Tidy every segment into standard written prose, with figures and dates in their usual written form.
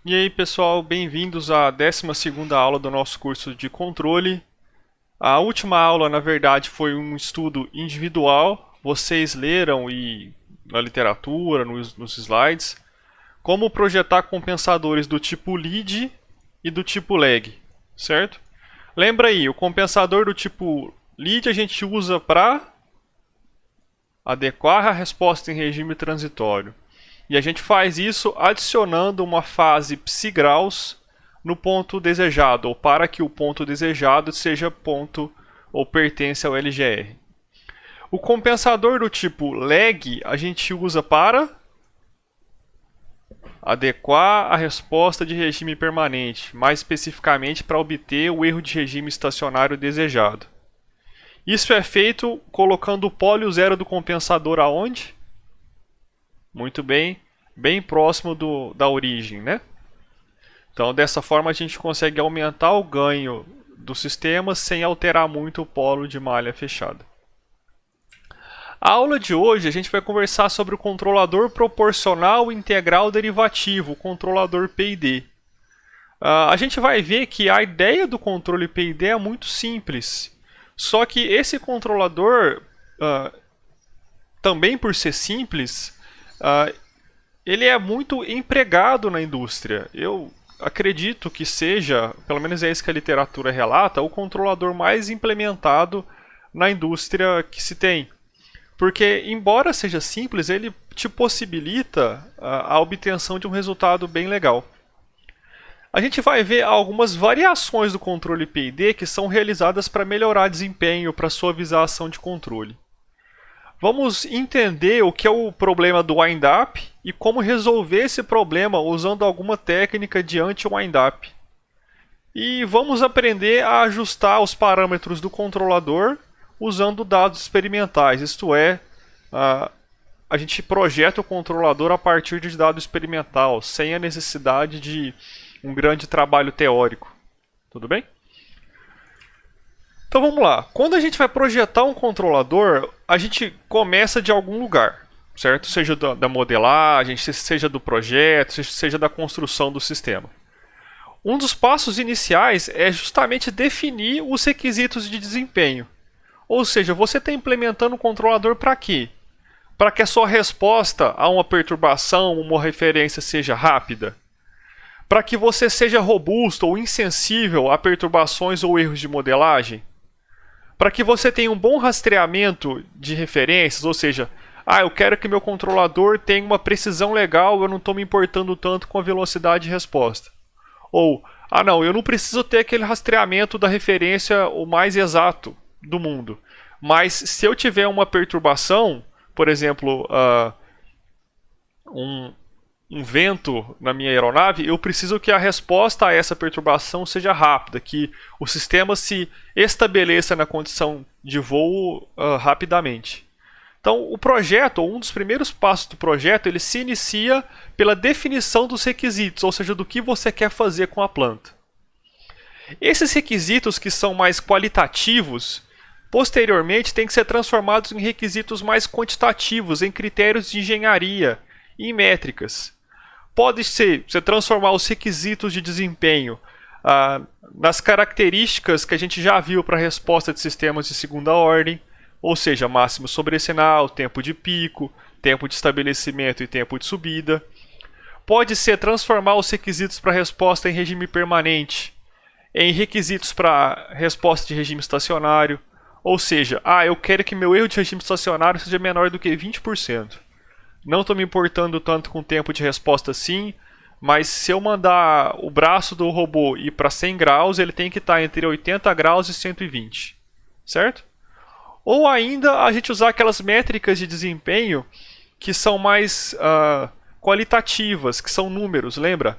E aí pessoal, bem-vindos à 12ª aula do nosso curso de controle. A última aula, na verdade, foi um estudo individual. Vocês leram na literatura, nos slides, como projetar compensadores do tipo lead e do tipo lag, certo? Lembra aí, o compensador do tipo lead a gente usa para adequar a resposta em regime transitório. E a gente faz isso adicionando uma fase psigraus no ponto desejado, ou para que o ponto desejado seja ponto ou pertence ao LGR. O compensador do tipo lag a gente usa para adequar a resposta de regime permanente, mais especificamente para obter o erro de regime estacionário desejado. Isso é feito colocando o pólio zero do compensador aonde? Muito bem, bem próximo da origem, né? Então, dessa forma, a gente consegue aumentar o ganho do sistema sem alterar muito o polo de malha fechada. A aula de hoje a gente vai conversar sobre o controlador proporcional integral derivativo, o controlador PID. A gente vai ver que a ideia do controle PID é muito simples, só que esse controlador, também por ser simples, ele é muito empregado na indústria. Eu acredito que seja, pelo menos é isso que a literatura relata, o controlador mais implementado na indústria que se tem. Porque, embora seja simples, ele te possibilita a obtenção de um resultado bem legal. A gente vai ver algumas variações do controle PID que são realizadas para melhorar desempenho, para suavizar a ação de controle. Vamos entender o que é o problema do wind-up e como resolver esse problema usando alguma técnica de anti-wind-up. E vamos aprender a ajustar os parâmetros do controlador usando dados experimentais, isto é, a gente projeta o controlador a partir de dado experimental, sem a necessidade de um grande trabalho teórico. Tudo bem? Então vamos lá. Quando a gente vai projetar um controlador, a gente começa de algum lugar, certo? Seja da modelagem, seja do projeto, seja da construção do sistema. Um dos passos iniciais é justamente definir os requisitos de desempenho. Ou seja, você está implementando o controlador para quê? Para que a sua resposta a uma perturbação, uma referência seja rápida? Para que você seja robusto ou insensível a perturbações ou erros de modelagem? Para que você tenha um bom rastreamento de referências, ou seja, eu quero que meu controlador tenha uma precisão legal, eu não estou me importando tanto com a velocidade de resposta. Ou, não, eu não preciso ter aquele rastreamento da referência o mais exato do mundo. Mas se eu tiver uma perturbação, por exemplo, um vento na minha aeronave, eu preciso que a resposta a essa perturbação seja rápida, que o sistema se estabeleça na condição de voo rapidamente. Então, o projeto, ou um dos primeiros passos do projeto, ele se inicia pela definição dos requisitos, ou seja, do que você quer fazer com a planta. Esses requisitos que são mais qualitativos, posteriormente têm que ser transformados em requisitos mais quantitativos, em critérios de engenharia e em métricas. Pode ser você transformar os requisitos de desempenho nas características que a gente já viu para a resposta de sistemas de segunda ordem, ou seja, máximo sobresinal, tempo de pico, tempo de estabelecimento e tempo de subida. Pode ser transformar os requisitos para a resposta em regime permanente em requisitos para resposta de regime estacionário, ou seja, eu quero que meu erro de regime estacionário seja menor do que 20%. Não estou me importando tanto com o tempo de resposta assim, mas se eu mandar o braço do robô ir para 100 graus, ele tem que estar entre 80 graus e 120, certo? Ou ainda a gente usar aquelas métricas de desempenho que são mais qualitativas, que são números, lembra?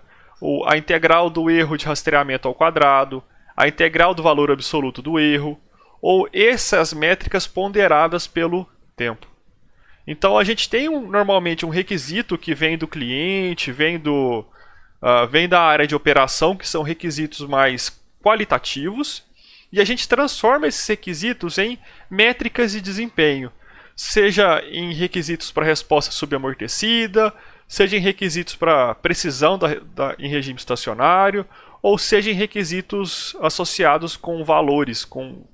A integral do erro de rastreamento ao quadrado, a integral do valor absoluto do erro, ou essas métricas ponderadas pelo tempo. Então a gente tem normalmente um requisito que vem do cliente, vem da área de operação, que são requisitos mais qualitativos, e a gente transforma esses requisitos em métricas de desempenho, seja em requisitos para resposta subamortecida, seja em requisitos para precisão em regime estacionário, ou seja em requisitos associados com valores, com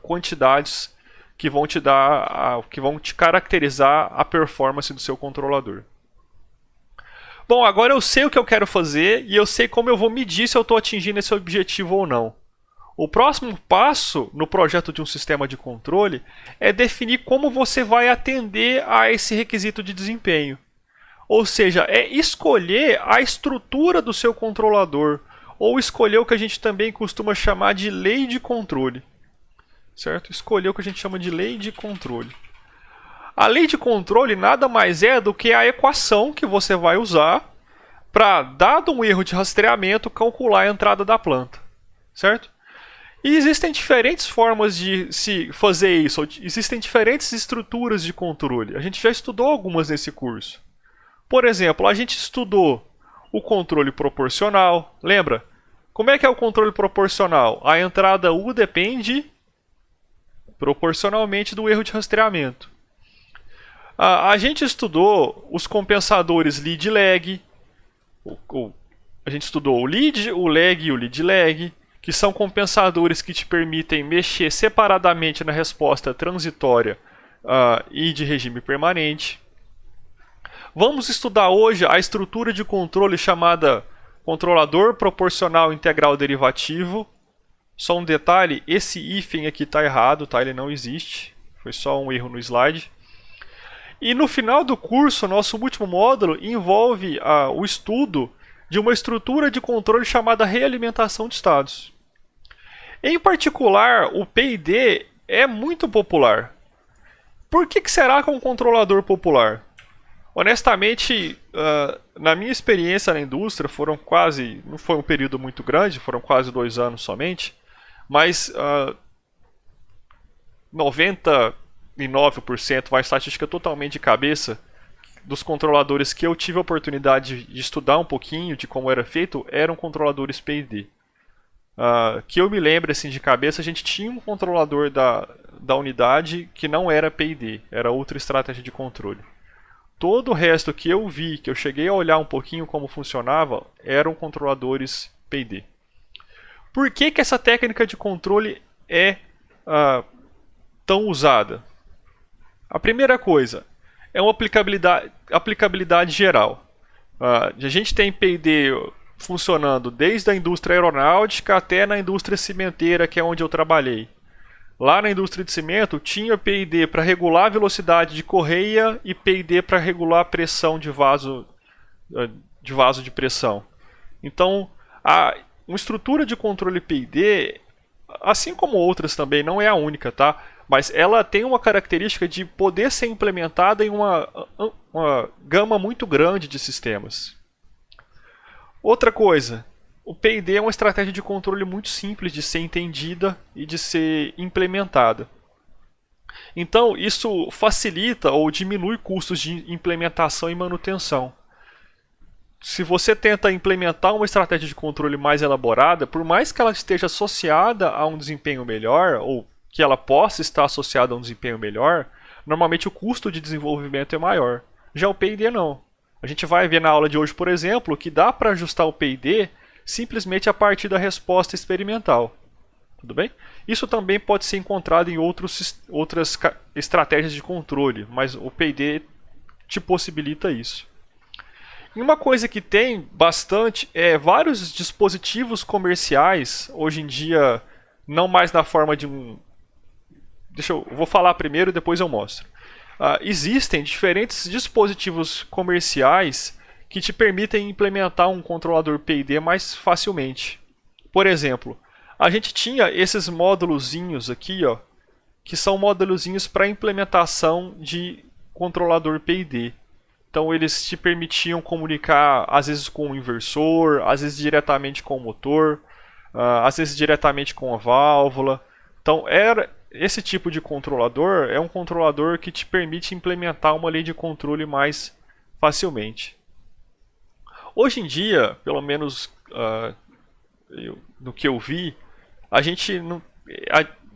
quantidades que vão te dar, que vão te caracterizar a performance do seu controlador. Bom, agora eu sei o que eu quero fazer e eu sei como eu vou medir se eu estou atingindo esse objetivo ou não. O próximo passo no projeto de um sistema de controle é definir como você vai atender a esse requisito de desempenho. Ou seja, é escolher a estrutura do seu controlador, ou escolher o que a gente também costuma chamar de lei de controle. Certo? Escolher o que a gente chama de lei de controle. A lei de controle nada mais é do que a equação que você vai usar para, dado um erro de rastreamento, calcular a entrada da planta. Certo? E existem diferentes formas de se fazer isso, existem diferentes estruturas de controle. A gente já estudou algumas nesse curso. Por exemplo, a gente estudou o controle proporcional. Lembra? Como é que é o controle proporcional? A entrada U depende proporcionalmente do erro de rastreamento. A gente estudou os compensadores lead lag. A gente estudou o lead, o lag e o lead lag, que são compensadores que te permitem mexer separadamente na resposta transitória e de regime permanente. Vamos estudar hoje a estrutura de controle chamada controlador proporcional integral derivativo. Só um detalhe, esse hífen aqui está errado, tá? Ele não existe, foi só um erro no slide. E no final do curso, nosso último módulo envolve o estudo de uma estrutura de controle chamada realimentação de estados. Em particular, o PID é muito popular. Por que será que é um controlador popular? Honestamente, na minha experiência na indústria, não foi um período muito grande, foram quase 2 anos somente, mas 99%, uma estatística totalmente de cabeça, dos controladores que eu tive a oportunidade de estudar um pouquinho de como era feito, eram controladores PID. Que eu me lembro assim de cabeça, a gente tinha um controlador da unidade que não era PID, era outra estratégia de controle. Todo o resto que eu vi, que eu cheguei a olhar um pouquinho como funcionava, eram controladores PID. Por que essa técnica de controle é tão usada? A primeira coisa é uma aplicabilidade geral. A gente tem PID funcionando desde a indústria aeronáutica até na indústria cimenteira, que é onde eu trabalhei. Lá na indústria de cimento tinha PID para regular a velocidade de correia e PID para regular a pressão de vaso de pressão. Então, uma estrutura de controle PID, assim como outras também, não é a única, tá? Mas ela tem uma característica de poder ser implementada em uma gama muito grande de sistemas. Outra coisa, o PID é uma estratégia de controle muito simples de ser entendida e de ser implementada. Então, isso facilita ou diminui custos de implementação e manutenção. Se você tenta implementar uma estratégia de controle mais elaborada, por mais que ela esteja associada a um desempenho melhor, ou que ela possa estar associada a um desempenho melhor, normalmente o custo de desenvolvimento é maior. Já o PID não. A gente vai ver na aula de hoje, por exemplo, que dá para ajustar o PID simplesmente a partir da resposta experimental. Tudo bem? Isso também pode ser encontrado em outras estratégias de controle, mas o PID te possibilita isso. E uma coisa que tem bastante é vários dispositivos comerciais, hoje em dia não mais na forma de um... eu vou falar primeiro e depois eu mostro. Existem diferentes dispositivos comerciais que te permitem implementar um controlador PID mais facilmente. Por exemplo, a gente tinha esses módulozinhos aqui, ó, que são módulozinhos para implementação de controlador PID. Então eles te permitiam comunicar às vezes com o inversor, às vezes diretamente com o motor, às vezes diretamente com a válvula. Então esse tipo de controlador é um controlador que te permite implementar uma lei de controle mais facilmente. Hoje em dia, pelo menos no que eu vi, a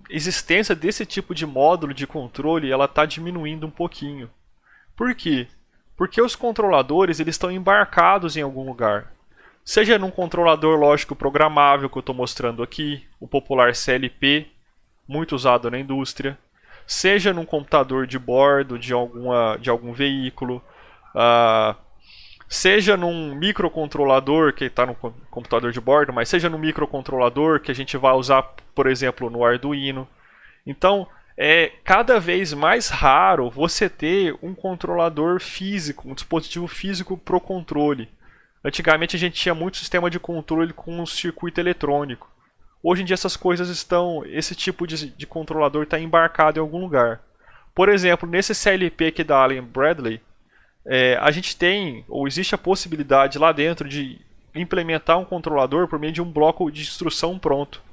existência desse tipo de módulo de controle ela está diminuindo um pouquinho. Por quê? Porque os controladores eles estão embarcados em algum lugar. Seja num controlador lógico programável que eu estou mostrando aqui, o popular CLP, muito usado na indústria, seja num computador de bordo de algum veículo, seja num microcontrolador que está no computador de bordo, mas seja num microcontrolador que a gente vai usar, por exemplo, no Arduino. Então, é cada vez mais raro você ter um controlador físico, um dispositivo físico para o controle. Antigamente a gente tinha muito sistema de controle com um circuito eletrônico. Hoje em dia essas coisas esse tipo de controlador está embarcado em algum lugar. Por exemplo, nesse CLP aqui da Allen Bradley, a gente tem, ou existe a possibilidade lá dentro de implementar um controlador por meio de um bloco de instrução pronto,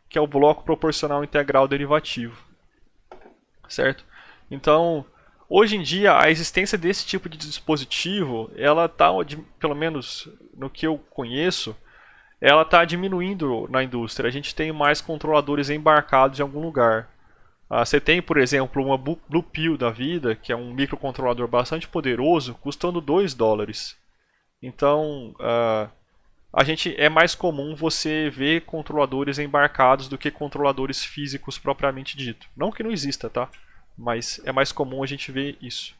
que é o bloco proporcional integral derivativo. Certo? Então, hoje em dia, a existência desse tipo de dispositivo, ela está, pelo menos no que eu conheço, ela está diminuindo na indústria. A gente tem mais controladores embarcados em algum lugar. Você tem, por exemplo, uma Blue Pill da vida, que é um microcontrolador bastante poderoso, custando $2. Então, é mais comum você ver controladores embarcados do que controladores físicos propriamente dito. Não que não exista, tá? Mas é mais comum a gente ver isso.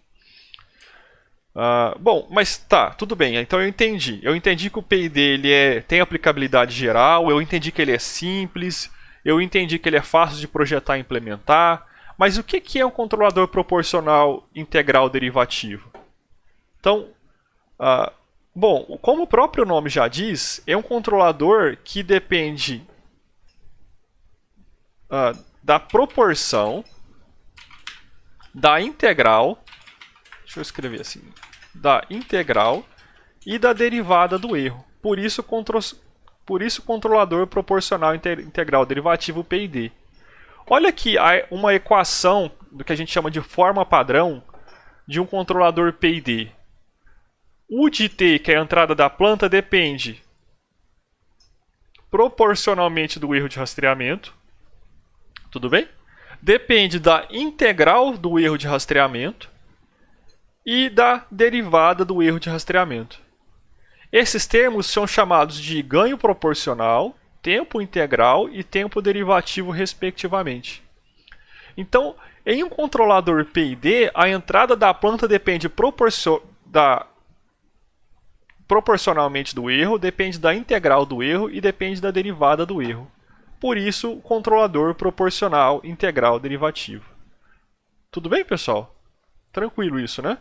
Bom, mas tá, tudo bem. Então eu entendi. Eu entendi que o PID ele tem aplicabilidade geral, eu entendi que ele é simples, eu entendi que ele é fácil de projetar e implementar. Mas o que é um controlador proporcional integral derivativo? Então, bom, como o próprio nome já diz, é um controlador que depende da proporção, da integral, deixa eu escrever assim, da integral e da derivada do erro. Por isso, controlador proporcional integral derivativo PID. Olha aqui uma equação do que a gente chama de forma padrão de um controlador PID. O de t, que é a entrada da planta, depende proporcionalmente do erro de rastreamento. Tudo bem? Depende da integral do erro de rastreamento e da derivada do erro de rastreamento. Esses termos são chamados de ganho proporcional, tempo integral e tempo derivativo, respectivamente. Então, em um controlador PID, a entrada da planta depende proporcionalmente do erro, depende da integral do erro e depende da derivada do erro. Por isso, controlador proporcional integral derivativo. Tudo bem, pessoal? Tranquilo isso, né?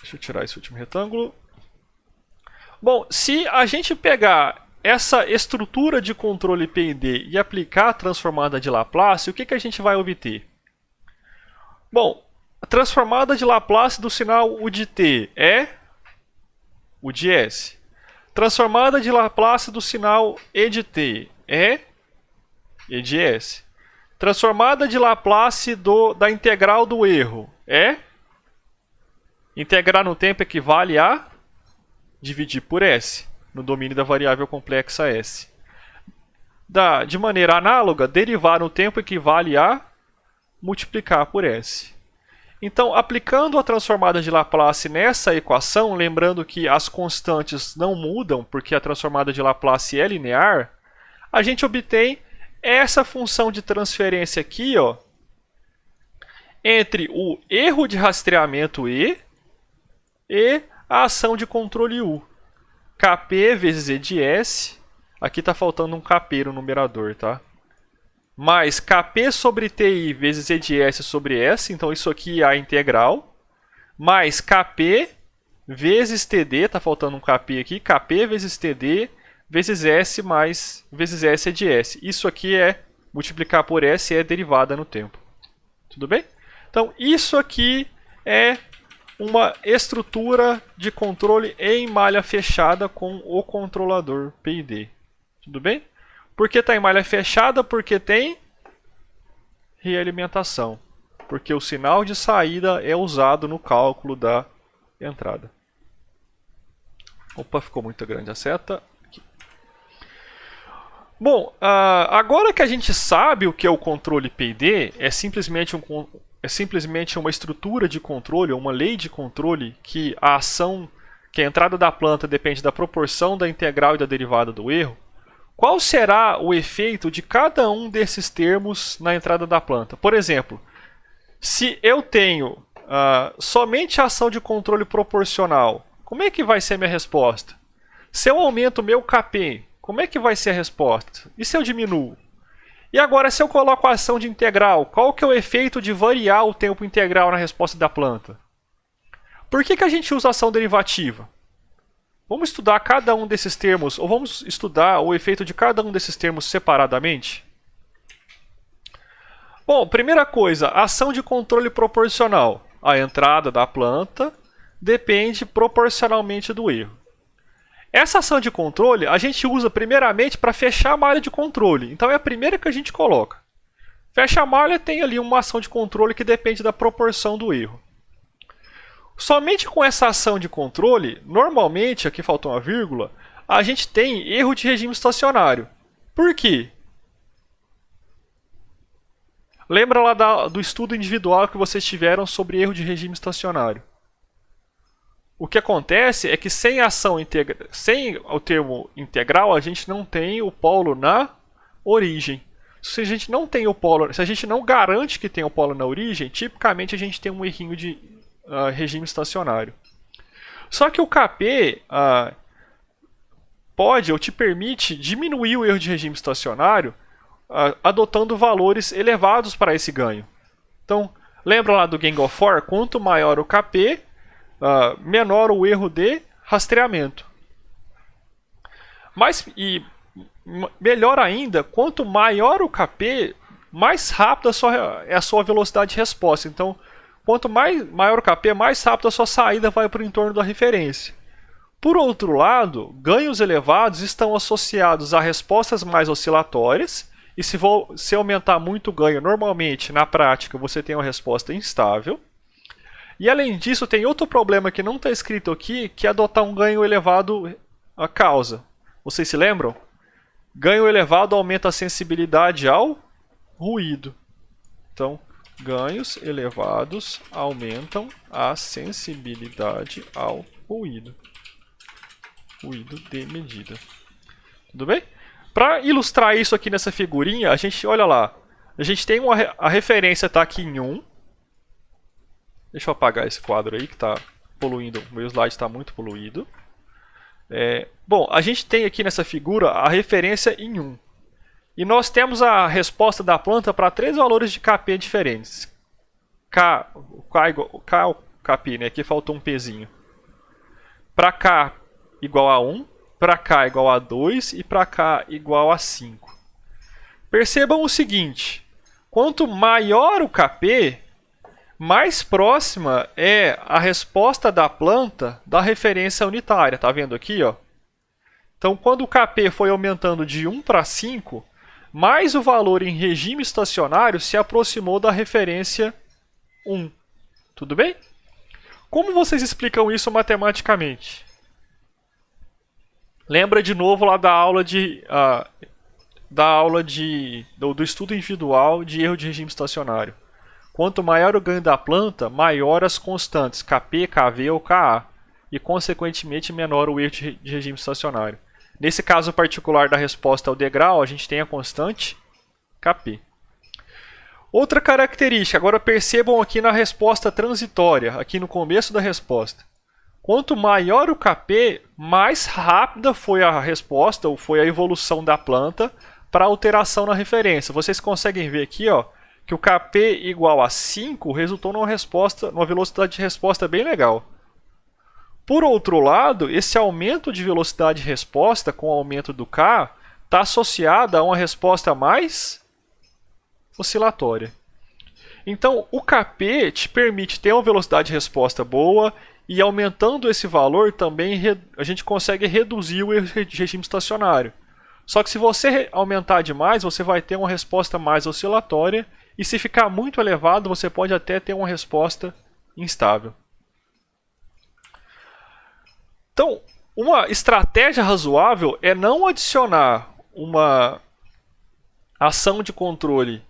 Deixa eu tirar esse último retângulo. Bom, se a gente pegar essa estrutura de controle PID e aplicar a transformada de Laplace, o que a gente vai obter? Bom, a transformada de Laplace do sinal U de t é U de S. Transformada de Laplace do sinal E de t é E de S. Transformada de Laplace da integral do erro é? Integrar no tempo equivale a dividir por S, no domínio da variável complexa S. De maneira análoga, derivar no tempo equivale a multiplicar por S. Então, aplicando a transformada de Laplace nessa equação, lembrando que as constantes não mudam, porque a transformada de Laplace é linear, a gente obtém essa função de transferência aqui, ó, entre o erro de rastreamento E e a ação de controle U. Kp vezes E de S, aqui está faltando um Kp no numerador, tá? Mais Kp sobre Ti vezes E de S sobre S, então isso aqui é a integral, mais Kp vezes Td, está faltando um Kp aqui, Kp vezes Td vezes S mais vezes S E de S. Isso aqui é multiplicar por S, é derivada no tempo. Tudo bem? Então isso aqui é uma estrutura de controle em malha fechada com o controlador PID. Tudo bem? Por que está em malha fechada? Porque tem realimentação. Porque o sinal de saída é usado no cálculo da entrada. Opa, ficou muito grande a seta. Aqui. Bom, agora que a gente sabe o que é o controle PID, é simplesmente é simplesmente uma estrutura de controle, uma lei de controle, que a ação, que a entrada da planta depende da proporção da integral e da derivada do erro, qual será o efeito de cada um desses termos na entrada da planta? Por exemplo, se eu tenho somente a ação de controle proporcional, como é que vai ser a minha resposta? Se eu aumento o meu Kp, como é que vai ser a resposta? E se eu diminuo? E agora, se eu coloco a ação de integral, qual que é o efeito de variar o tempo integral na resposta da planta? Por que a gente usa ação derivativa? Vamos estudar cada um desses termos, ou vamos estudar o efeito de cada um desses termos separadamente? Bom, primeira coisa, ação de controle proporcional. A entrada da planta depende proporcionalmente do erro. Essa ação de controle a gente usa primeiramente para fechar a malha de controle. Então é a primeira que a gente coloca. Fecha a malha, tem ali uma ação de controle que depende da proporção do erro. Somente com essa ação de controle, normalmente, aqui faltou uma vírgula, a gente tem erro de regime estacionário. Por quê? Lembra lá do estudo individual que vocês tiveram sobre erro de regime estacionário? O que acontece é que sem o termo integral, a gente não tem o polo na origem. Se a gente não tem o polo, se a gente não garante que tem o polo na origem, tipicamente a gente tem um errinho de regime estacionário. Só que o Kp pode ou te permite diminuir o erro de regime estacionário adotando valores elevados para esse ganho. Então, lembra lá do Gang of Four? Quanto maior o Kp, menor o erro de rastreamento. Melhor ainda, quanto maior o Kp, mais rápida é a sua velocidade de resposta. Então, quanto maior o Kp, mais rápido a sua saída vai para o entorno da referência. Por outro lado, ganhos elevados estão associados a respostas mais oscilatórias, e se aumentar muito o ganho, normalmente, na prática, você tem uma resposta instável. E além disso, tem outro problema que não está escrito aqui, que é adotar um ganho elevado a causa. Vocês se lembram? Ganho elevado aumenta a sensibilidade ao ruído. Então, ganhos elevados aumentam a sensibilidade ao ruído. Ruído de medida. Tudo bem? Para ilustrar isso aqui nessa figurinha, a gente, olha lá, a gente tem a referência está aqui em 1. Deixa eu apagar esse quadro aí que está poluindo, o meu slide está muito poluído. Bom, a gente tem aqui nessa figura a referência em 1. E nós temos a resposta da planta para 3 valores de Kp diferentes. K o Kp, né? Aqui faltou um Pzinho. Para K igual a 1, para K igual a 2 e para K igual a 5. Percebam o seguinte, quanto maior o Kp, mais próxima é a resposta da planta da referência unitária. Tá vendo aqui, ó? Então, quando o Kp foi aumentando de 1 para 5, mais o valor em regime estacionário se aproximou da referência 1. Tudo bem? Como vocês explicam isso matematicamente? Lembra de novo lá da aula do estudo individual de erro de regime estacionário. Quanto maior o ganho da planta, maior as constantes Kp, Kv ou Ka, e consequentemente menor o erro de regime estacionário. Nesse caso particular da resposta ao degrau, a gente tem a constante Kp. Outra característica, agora percebam aqui na resposta transitória, aqui no começo da resposta. Quanto maior o Kp, mais rápida foi a resposta, ou foi a evolução da planta para alteração na referência. Vocês conseguem ver aqui, ó, que o Kp igual a 5 resultou numa velocidade de resposta bem legal. Por outro lado, esse aumento de velocidade de resposta com o aumento do K está associado a uma resposta mais oscilatória. Então, o Kp te permite ter uma velocidade de resposta boa e aumentando esse valor também a gente consegue reduzir o erro de regime estacionário. Só que se você aumentar demais, você vai ter uma resposta mais oscilatória e se ficar muito elevado, você pode até ter uma resposta instável. Então, uma estratégia razoável é não adicionar uma ação de controle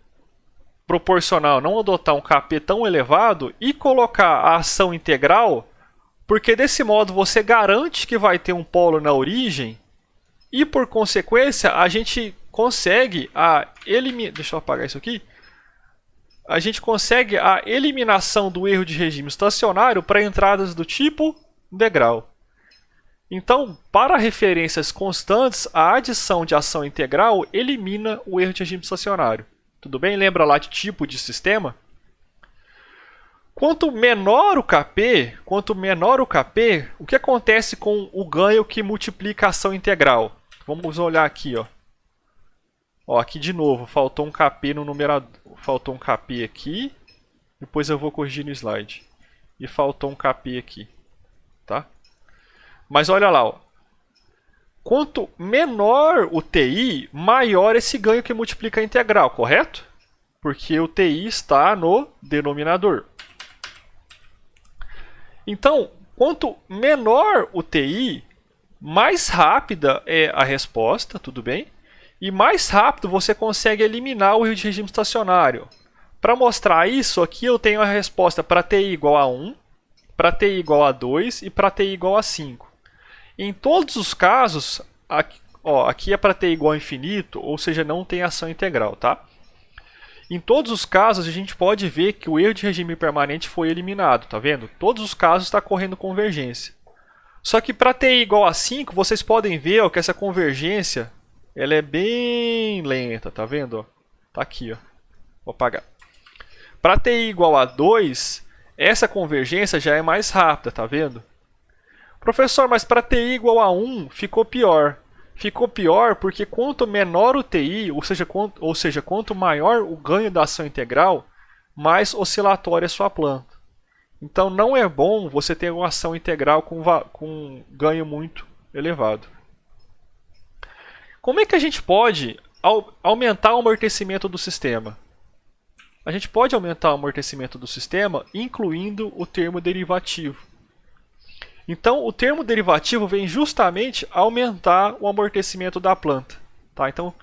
proporcional não adotar um Kp tão elevado e colocar a ação integral, porque desse modo você garante que vai ter um polo na origem e por consequência a gente consegue deixa eu apagar isso aqui. A gente consegue a eliminação do erro de regime estacionário para entradas do tipo integral. Então, para referências constantes, a adição de ação integral elimina o erro de regime estacionário. Tudo bem? Lembra lá de tipo de sistema? Quanto menor o Kp, o que acontece com o ganho que multiplica a ação integral? Vamos olhar aqui, ó. Ó, aqui de novo, faltou um Kp no numerador. Faltou um Kp aqui. Depois eu vou corrigir no slide. E faltou um Kp aqui. Tá? Mas olha lá, ó. Quanto menor o TI, maior esse ganho que multiplica a integral, correto? Porque o TI está no denominador. Então, quanto menor o TI, mais rápida é a resposta, tudo bem? E mais rápido você consegue eliminar o erro de regime estacionário. Para mostrar isso, aqui eu tenho a resposta para TI igual a 1, para TI igual a 2 e para TI igual a 5. Em todos os casos, aqui é para TI igual a infinito, ou seja, não tem ação integral, tá? Em todos os casos, a gente pode ver que o erro de regime permanente foi eliminado, tá vendo? Todos os casos está correndo convergência. Só que para TI igual a 5, vocês podem ver, ó, que essa convergência ela é bem lenta, tá vendo? Ó? Tá aqui, ó. Vou apagar. Para TI igual a 2, essa convergência já é mais rápida, tá vendo? Professor, mas para TI igual a 1 ficou pior. Ficou pior porque quanto menor o TI, ou seja, quanto maior o ganho da ação integral, mais oscilatória é a sua planta. Então não é bom você ter uma ação integral com ganho muito elevado. Como é que a gente pode aumentar o amortecimento do sistema? A gente pode aumentar o amortecimento do sistema incluindo o termo derivativo. Então, o termo derivativo vem justamente aumentar o amortecimento da planta. Tá? Então,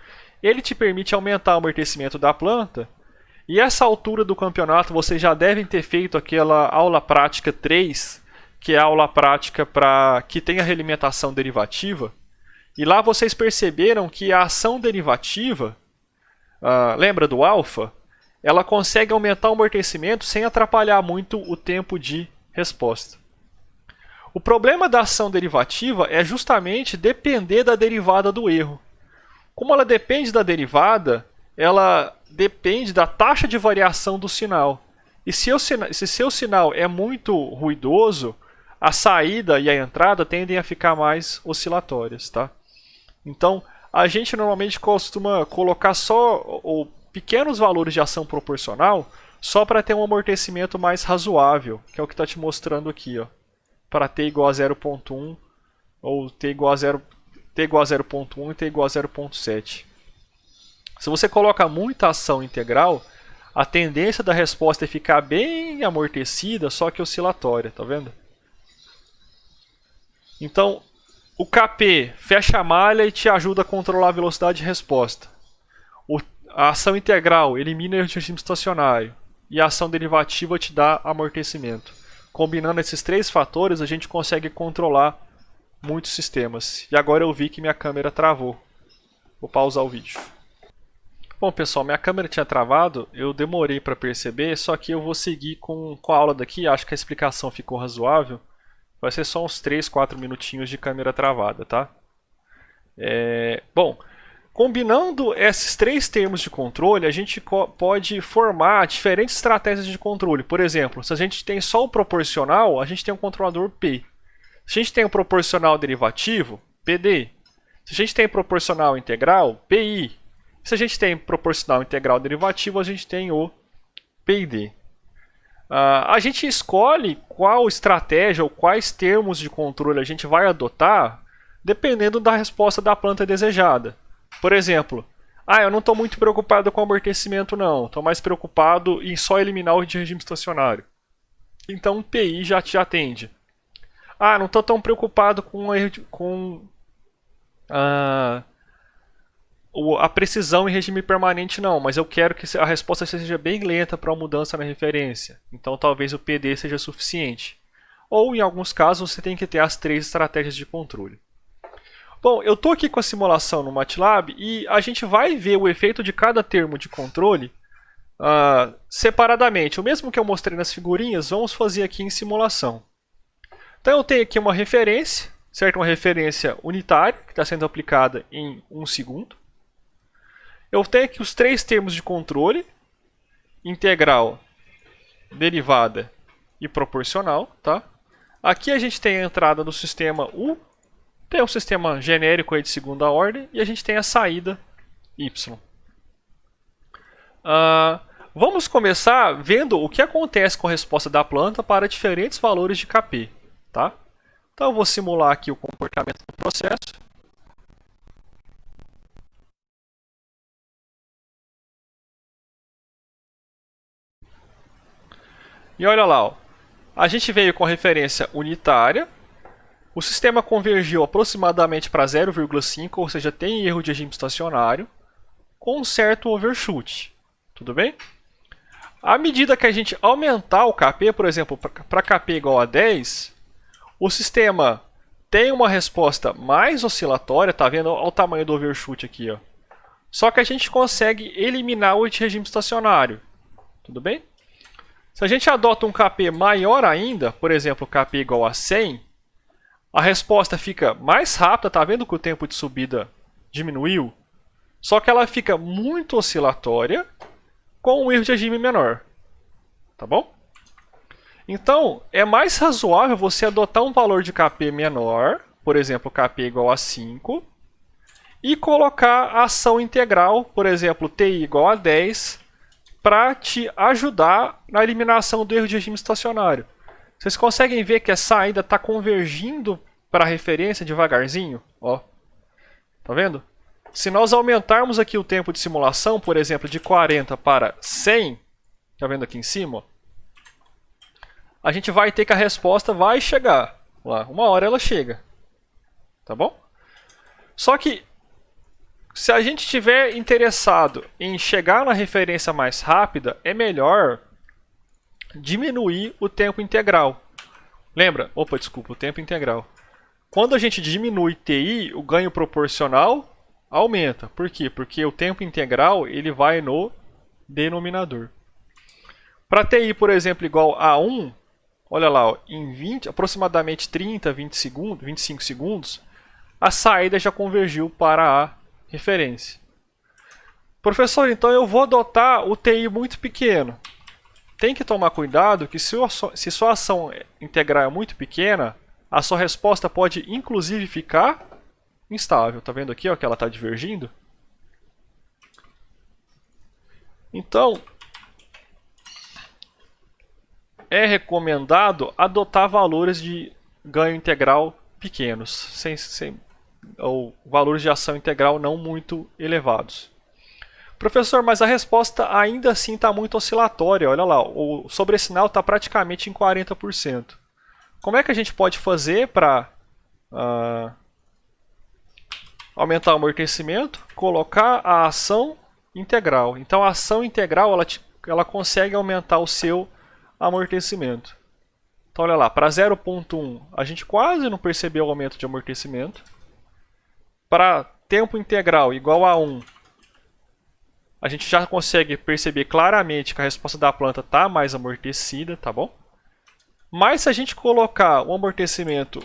ele te permite aumentar o amortecimento da planta. E essa altura do campeonato, vocês já devem ter feito aquela aula prática 3, que é a aula prática que tem a realimentação derivativa. E lá vocês perceberam que a ação derivativa, lembra do alfa? Ela consegue aumentar o amortecimento sem atrapalhar muito o tempo de resposta. O problema da ação derivativa é justamente depender da derivada do erro. Como ela depende da derivada, ela depende da taxa de variação do sinal. E se seu sinal é muito ruidoso, a saída e a entrada tendem a ficar mais oscilatórias. Tá? Então, a gente normalmente costuma colocar só pequenos valores de ação proporcional só para ter um amortecimento mais razoável, que é o que está te mostrando aqui. Ó. Para t igual a 0.1 ou t igual a 0.1 e t igual a 0.7. Se você coloca muita ação integral, a tendência da resposta é ficar bem amortecida, só que oscilatória, tá vendo? Então, o Kp fecha a malha e te ajuda a controlar a velocidade de resposta. A ação integral elimina o regime estacionário e a ação derivativa te dá amortecimento. Combinando esses três fatores, a gente consegue controlar muitos sistemas. E agora eu vi que minha câmera travou. Vou pausar o vídeo. Bom, pessoal, minha câmera tinha travado, eu demorei para perceber, só que eu vou seguir com a aula daqui, acho que a explicação ficou razoável. Vai ser só uns 3, 4 minutinhos de câmera travada, tá? Bom, combinando esses três termos de controle, a gente pode formar diferentes estratégias de controle. Por exemplo, se a gente tem só o proporcional, a gente tem um controlador P. Se a gente tem o proporcional derivativo, PD. Se a gente tem proporcional integral, PI. Se a gente tem proporcional integral derivativo, a gente tem o PID. A gente escolhe qual estratégia ou quais termos de controle a gente vai adotar dependendo da resposta da planta desejada. Por exemplo, eu não estou muito preocupado com o amortecimento não, estou mais preocupado em só eliminar o de regime estacionário. Então o PI já te atende. Não estou tão preocupado com a precisão em regime permanente não, mas eu quero que a resposta seja bem lenta para a mudança na referência. Então talvez o PD seja suficiente. Ou em alguns casos você tem que ter as 3 estratégias de controle. Bom, eu estou aqui com a simulação no MATLAB e a gente vai ver o efeito de cada termo de controle separadamente. O mesmo que eu mostrei nas figurinhas, vamos fazer aqui em simulação. Então eu tenho aqui uma referência, certo? Uma referência unitária, que está sendo aplicada em 1 segundo. Eu tenho aqui os 3 termos de controle, integral, derivada e proporcional. Tá? Aqui a gente tem a entrada do sistema U, tem um sistema genérico aí de segunda ordem, e a gente tem a saída Y. Vamos começar vendo o que acontece com a resposta da planta para diferentes valores de Kp. Tá? Então eu vou simular aqui o comportamento do processo. E olha lá, ó. A gente veio com a referência unitária, o sistema convergiu aproximadamente para 0,5, ou seja, tem erro de regime estacionário, com um certo overshoot. Tudo bem? À medida que a gente aumentar o Kp, por exemplo, para Kp igual a 10, o sistema tem uma resposta mais oscilatória, tá vendo? Olha o tamanho do overshoot aqui, ó. Só que a gente consegue eliminar o regime estacionário. Tudo bem? Se a gente adota um Kp maior ainda, por exemplo, Kp igual a 100, a resposta fica mais rápida, tá vendo que o tempo de subida diminuiu? Só que ela fica muito oscilatória com um erro de regime menor. Tá bom? Então, é mais razoável você adotar um valor de Kp menor, por exemplo, Kp igual a 5, e colocar a ação integral, por exemplo, Ti igual a 10, para te ajudar na eliminação do erro de regime estacionário. Vocês conseguem ver que essa saída está convergindo para a referência devagarzinho? Ó. Tá vendo? Se nós aumentarmos aqui o tempo de simulação, por exemplo, de 40 para 100, tá vendo aqui em cima? A gente vai ter que a resposta vai chegar. Lá, uma hora ela chega. Tá bom? Só que se a gente estiver interessado em chegar na referência mais rápida, é melhor diminuir o tempo integral. Lembra? Opa, desculpa, o tempo integral. Quando a gente diminui TI, o ganho proporcional aumenta. Por quê? Porque o tempo integral ele vai no denominador. Para TI, por exemplo, igual a 1, olha lá, ó, em aproximadamente 30, 25 segundos, a saída já convergiu para a referência. Professor, então eu vou adotar o TI muito pequeno. Tem que tomar cuidado que se sua ação integral é muito pequena, a sua resposta pode inclusive ficar instável. Tá vendo aqui ó, que ela está divergindo? Então, é recomendado adotar valores de ganho integral pequenos, ou valores de ação integral não muito elevados. Professor, mas a resposta ainda assim está muito oscilatória. Olha lá, o sobressinal está praticamente em 40%. Como é que a gente pode fazer para aumentar o amortecimento? Colocar a ação integral. Então a ação integral ela consegue aumentar o seu amortecimento. Então olha lá, para 0,1 a gente quase não percebeu o aumento de amortecimento. Para tempo integral igual a 1, a gente já consegue perceber claramente que a resposta da planta está mais amortecida, tá bom? Mas se a gente colocar um amortecimento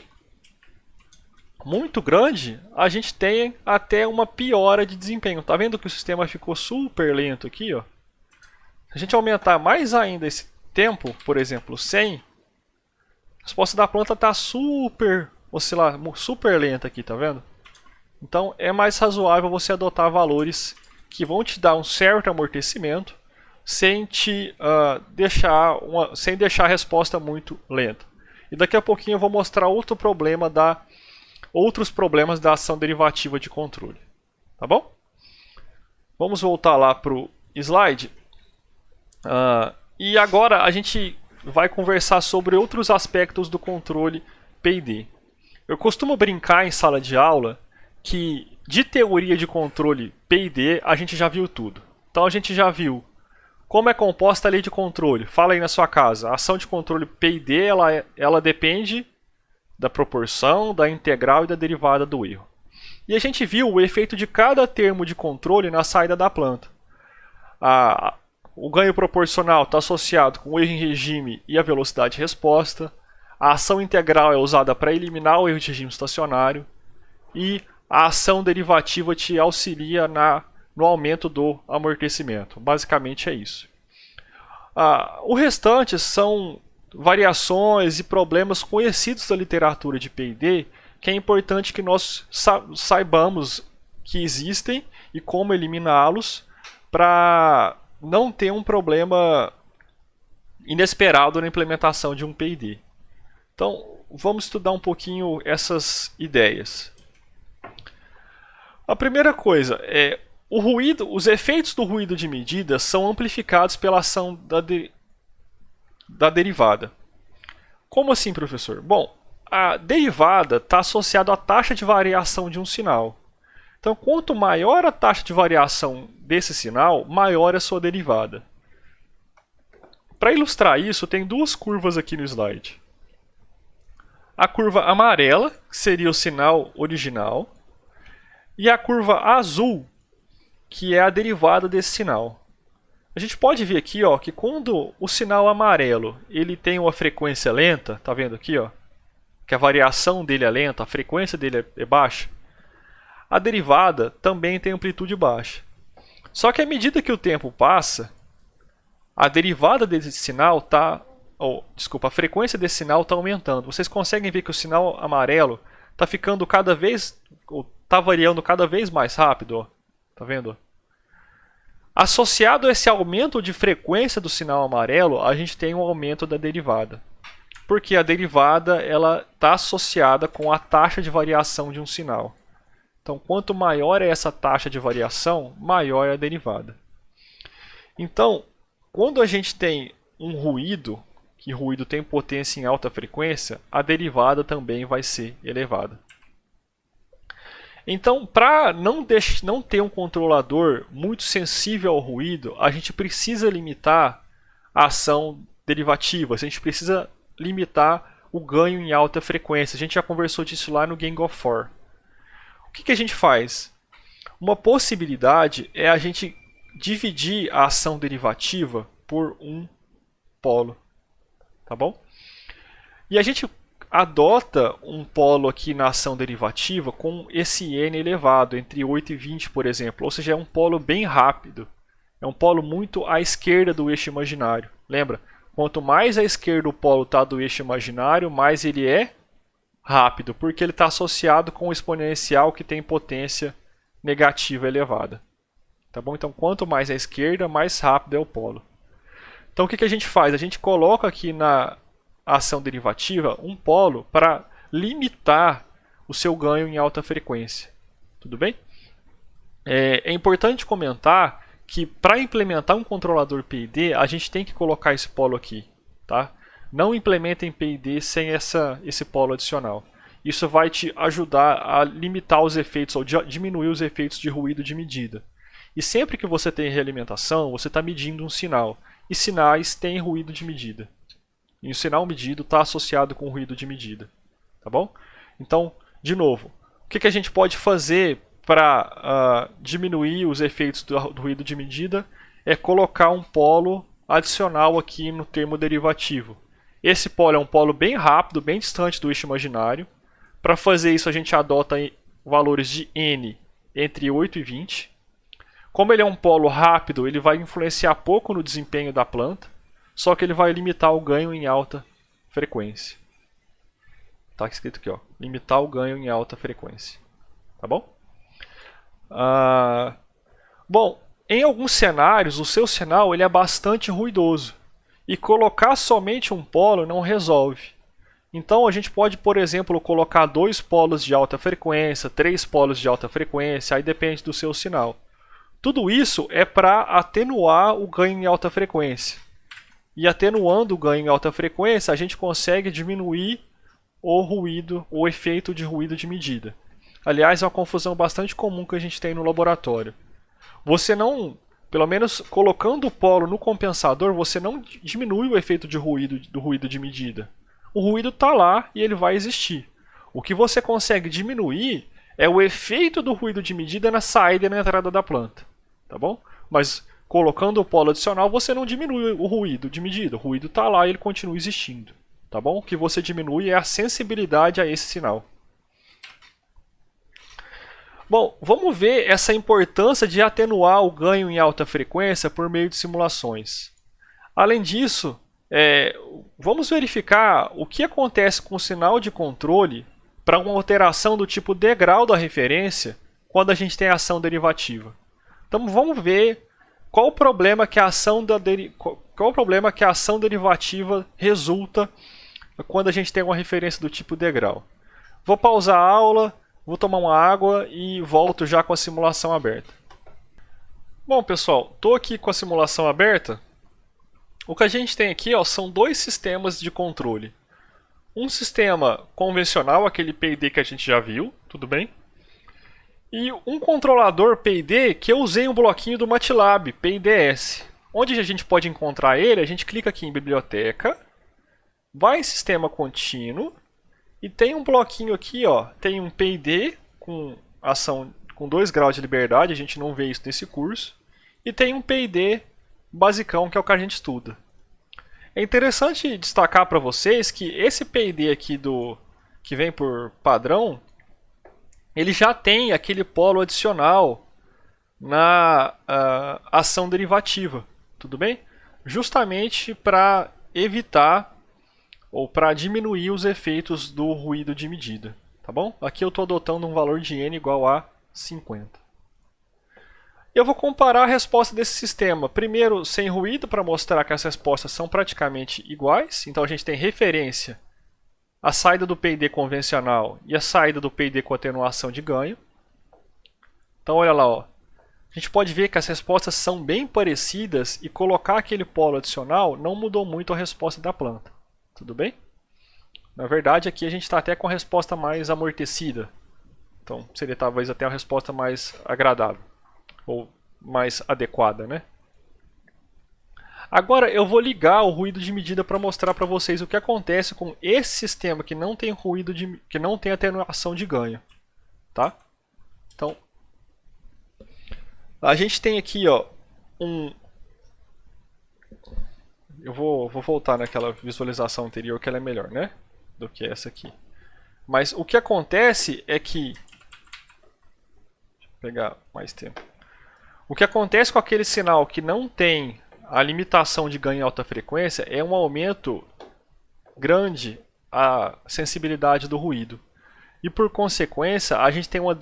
muito grande, a gente tem até uma piora de desempenho. Tá vendo que o sistema ficou super lento aqui, ó? Se a gente aumentar mais ainda esse tempo, por exemplo, 100, a resposta da planta está super lenta aqui, tá vendo? Então é mais razoável você adotar valores que vão te dar um certo amortecimento sem deixar a resposta muito lenta. E daqui a pouquinho eu vou mostrar outros problemas da ação derivativa de controle. Tá bom? Vamos voltar lá para o slide. E agora a gente vai conversar sobre outros aspectos do controle PID. Eu costumo brincar em sala de aula que de teoria de controle P&D, a gente já viu tudo. Então a gente já viu como é composta a lei de controle. Fala aí na sua casa. A ação de controle P&D, ela depende da proporção, da integral e da derivada do erro. E a gente viu o efeito de cada termo de controle na saída da planta. O ganho proporcional está associado com o erro em regime e a velocidade de resposta. A ação integral é usada para eliminar o erro de regime estacionário. E a ação derivativa te auxilia no aumento do amortecimento. Basicamente é isso. O restante são variações e problemas conhecidos da literatura de P&D, que é importante que nós saibamos que existem e como eliminá-los para não ter um problema inesperado na implementação de um P&D. Então, vamos estudar um pouquinho essas ideias. A primeira coisa é os efeitos do ruído de medida são amplificados pela ação da derivada. Como assim, professor? Bom, a derivada está associada à taxa de variação de um sinal. Então, quanto maior a taxa de variação desse sinal, maior é a sua derivada. Para ilustrar isso, tem duas curvas aqui no slide. A curva amarela, que seria o sinal original, e a curva azul, que é a derivada desse sinal. A gente pode ver aqui, ó, que quando o sinal amarelo ele tem uma frequência lenta, tá vendo aqui, ó, que a variação dele é lenta, a frequência dele é baixa, a derivada também tem amplitude baixa. Só que à medida que o tempo passa, a derivada desse sinal a frequência desse sinal está aumentando. Vocês conseguem ver que o sinal amarelo está ficando está variando cada vez mais rápido, ó. Tá vendo? Associado a esse aumento de frequência do sinal amarelo, a gente tem um aumento da derivada. Porque a derivada está associada com a taxa de variação de um sinal. Então, quanto maior é essa taxa de variação, maior é a derivada. Então, quando a gente tem um ruído, que ruído tem potência em alta frequência, a derivada também vai ser elevada. Então, para não ter um controlador muito sensível ao ruído, a gente precisa limitar a ação derivativa, a gente precisa limitar o ganho em alta frequência. A gente já conversou disso lá no Gang of Four. O que a gente faz? Uma possibilidade é a gente dividir a ação derivativa por um polo. Tá bom? E a gente adota um polo aqui na ação derivativa com esse n elevado, entre 8 e 20, por exemplo. Ou seja, é um polo bem rápido. É um polo muito à esquerda do eixo imaginário. Lembra? Quanto mais à esquerda o polo está do eixo imaginário, mais ele é rápido, porque ele está associado com o exponencial que tem potência negativa elevada. Tá bom? Então, quanto mais à esquerda, mais rápido é o polo. Então, o que a gente faz? A gente coloca aqui na ação derivativa um polo para limitar o seu ganho em alta frequência. Tudo bem? É importante comentar que para implementar um controlador P&D, a gente tem que colocar esse polo aqui. Tá? Não implementem P&D sem esse polo adicional. Isso vai te ajudar a limitar os efeitos, ou diminuir os efeitos de ruído de medida. E sempre que você tem realimentação, você está medindo um sinal. E sinais têm ruído de medida. E o sinal medido está associado com o ruído de medida. Tá bom? Então, de novo, o que a gente pode fazer para diminuir os efeitos do ruído de medida é colocar um polo adicional aqui no termo derivativo. Esse polo é um polo bem rápido, bem distante do eixo imaginário. Para fazer isso, a gente adota valores de n entre 8 e 20. Como ele é um polo rápido, ele vai influenciar pouco no desempenho da planta, só que ele vai limitar o ganho em alta frequência. Está escrito aqui, ó, limitar o ganho em alta frequência. Tá bom? Bom, em alguns cenários, o seu sinal ele é bastante ruidoso. E colocar somente um polo não resolve. Então a gente pode, por exemplo, colocar 2 polos de alta frequência, 3 polos de alta frequência, aí depende do seu sinal. Tudo isso é para atenuar o ganho em alta frequência. E atenuando o ganho em alta frequência, a gente consegue diminuir o ruído, o efeito de ruído de medida. Aliás, é uma confusão bastante comum que a gente tem no laboratório. Você não, pelo menos colocando o polo no compensador, você não diminui o efeito de ruído do ruído de medida. O ruído está lá e ele vai existir. O que você consegue diminuir é o efeito do ruído de medida na saída e na entrada da planta, tá bom? Mas colocando o polo adicional, você não diminui o ruído de medida. O ruído está lá e ele continua existindo, tá bom? O que você diminui é a sensibilidade a esse sinal. Bom, vamos ver essa importância de atenuar o ganho em alta frequência por meio de simulações. Além disso, vamos verificar o que acontece com o sinal de controle para uma alteração do tipo degrau da referência quando a gente tem ação derivativa. Então vamos ver qual o problema que a ação derivativa resulta quando a gente tem uma referência do tipo degrau. Vou pausar a aula, vou tomar uma água e volto já com a simulação aberta. Bom, pessoal, estou aqui com a simulação aberta. O que a gente tem aqui são dois sistemas de controle. Um sistema convencional, aquele PID que a gente já viu, tudo bem? E um controlador PID que eu usei um bloquinho do MATLAB, PIDS. Onde a gente pode encontrar ele, a gente clica aqui em Biblioteca, vai em Sistema Contínuo, e tem um bloquinho aqui, tem um PID com ação com 2 graus de liberdade, a gente não vê isso nesse curso, e tem um PID basicão, que é o que a gente estuda. É interessante destacar para vocês que esse PID aqui que vem por padrão, ele já tem aquele polo adicional na ação derivativa, tudo bem? Justamente para evitar ou para diminuir os efeitos do ruído de medida, tá bom? Aqui eu estou adotando um valor de n igual a 50. Eu vou comparar a resposta desse sistema, primeiro sem ruído, para mostrar que as respostas são praticamente iguais. Então a gente tem referência à saída do PID convencional e a saída do PID com atenuação de ganho. Então olha lá, a gente pode ver que as respostas são bem parecidas e colocar aquele polo adicional não mudou muito a resposta da planta. Tudo bem? Na verdade aqui a gente está até com a resposta mais amortecida. Então seria talvez até a resposta mais agradável. Ou mais adequada, né? Agora eu vou ligar o ruído de medida para mostrar para vocês o que acontece com esse sistema que não tem que não tem atenuação de ganho, tá? Então a gente tem aqui, eu vou voltar naquela visualização anterior que ela é melhor, né? Do que essa aqui. Mas o que acontece é que deixa eu pegar mais tempo. O que acontece com aquele sinal que não tem a limitação de ganho em alta frequência é um aumento grande a sensibilidade do ruído. E por consequência, a gente tem uma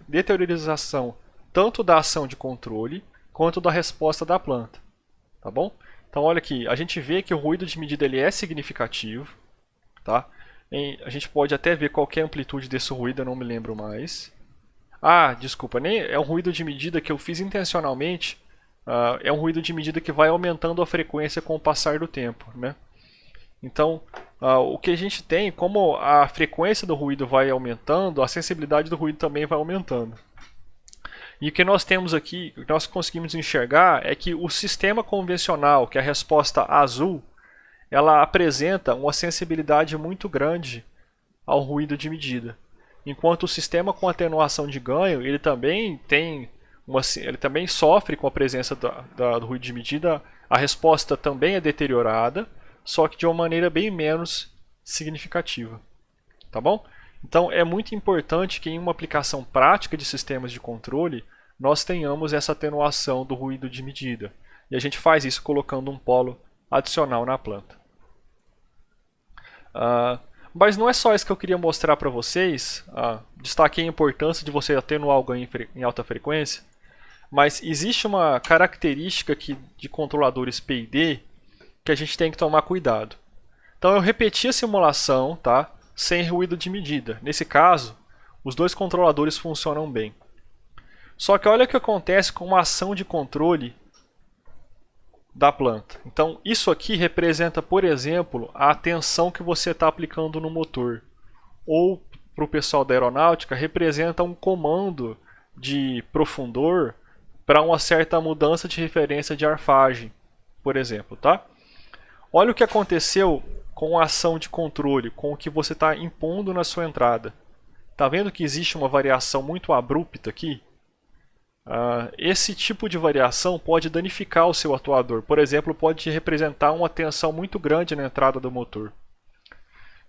deteriorização tanto da ação de controle quanto da resposta da planta. Tá bom? Então olha aqui, a gente vê que o ruído de medida ele é significativo. Tá? A gente pode até ver qual é a amplitude desse ruído, eu não me lembro mais. Desculpa, nem é um ruído de medida que eu fiz intencionalmente. É um ruído de medida que vai aumentando a frequência com o passar do tempo, né? Então, o que a gente tem, como a frequência do ruído vai aumentando, a sensibilidade do ruído também vai aumentando. E o que nós temos aqui, o que nós conseguimos enxergar é que o sistema convencional, que é a resposta azul, ela apresenta uma sensibilidade muito grande ao ruído de medida. Enquanto o sistema com atenuação de ganho, ele também sofre com a presença do ruído de medida, a resposta também é deteriorada, só que de uma maneira bem menos significativa. Tá bom? Então é muito importante que em uma aplicação prática de sistemas de controle, nós tenhamos essa atenuação do ruído de medida. E a gente faz isso colocando um polo adicional na planta. Mas não é só isso que eu queria mostrar para vocês. Destaquei a importância de você atenuar o ganho em alta frequência. Mas existe uma característica aqui de controladores PID que a gente tem que tomar cuidado. Então eu repeti a simulação, tá? Sem ruído de medida. Nesse caso, os dois controladores funcionam bem. Só que olha o que acontece com uma ação de controle da planta. Então isso aqui representa, por exemplo, a tensão que você está aplicando no motor. Ou para o pessoal da aeronáutica, representa um comando de profundor para uma certa mudança de referência de arfagem, por exemplo, tá? Olha o que aconteceu com a ação de controle, com o que você está impondo na sua entrada. Tá vendo que existe uma variação muito abrupta aqui? Esse tipo de variação pode danificar o seu atuador. Por exemplo, pode representar uma tensão muito grande na entrada do motor.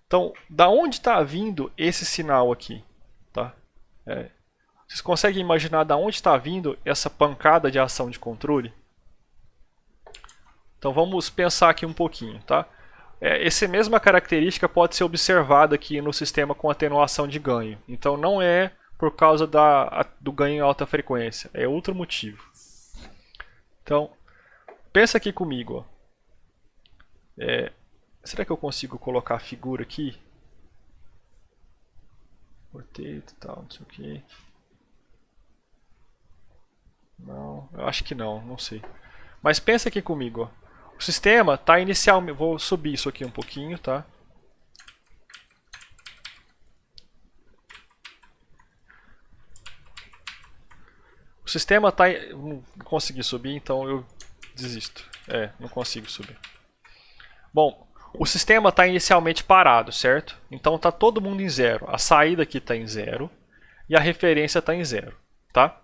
Então, da onde está vindo esse sinal aqui? Tá? Vocês conseguem imaginar da onde está vindo essa pancada de ação de controle? Então vamos pensar aqui um pouquinho. Tá? Essa mesma característica pode ser observada aqui no sistema com atenuação de ganho. Então não é por causa do ganho em alta frequência, é outro motivo. Então, pensa aqui comigo. Será que eu consigo colocar a figura aqui? Rotate e tal, não sei o que. Não, eu acho que não, não sei. Mas pensa aqui comigo. O sistema está inicialmente... Vou subir isso aqui um pouquinho, tá? O sistema está... Não consegui subir, então eu desisto. Não consigo subir. Bom, o sistema está inicialmente parado, certo? Então está todo mundo em zero. A saída aqui está em zero e a referência está em zero, tá?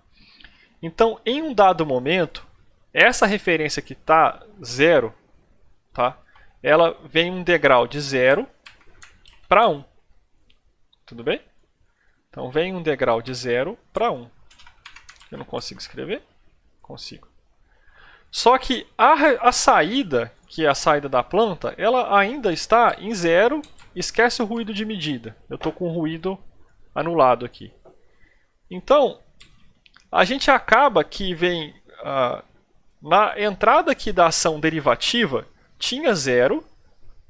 Então, em um dado momento, essa referência que está zero, tá? Ela vem um degrau de 0 para 1. Tudo bem? Então, vem um degrau de 0 para 1. Eu não consigo escrever? Consigo. Só que a saída, que é a saída da planta, ela ainda está em 0. Esquece o ruído de medida. Eu estou com o ruído anulado aqui. Então, a gente acaba que vem... na entrada aqui da ação derivativa, tinha 0.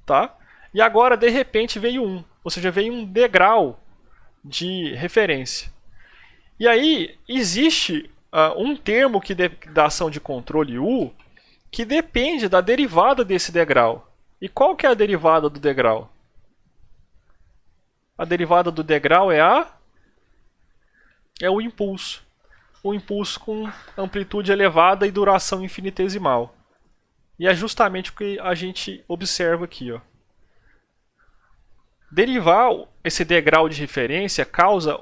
Tá? E agora, de repente, veio 1. Ou seja, veio um degrau de referência. E aí, existe um termo da ação de controle U que depende da derivada desse degrau. E qual que é a derivada do degrau? A derivada do degrau é o impulso. O impulso com amplitude elevada e duração infinitesimal. E é justamente o que a gente observa aqui. Ó. Derivar esse degrau de referência causa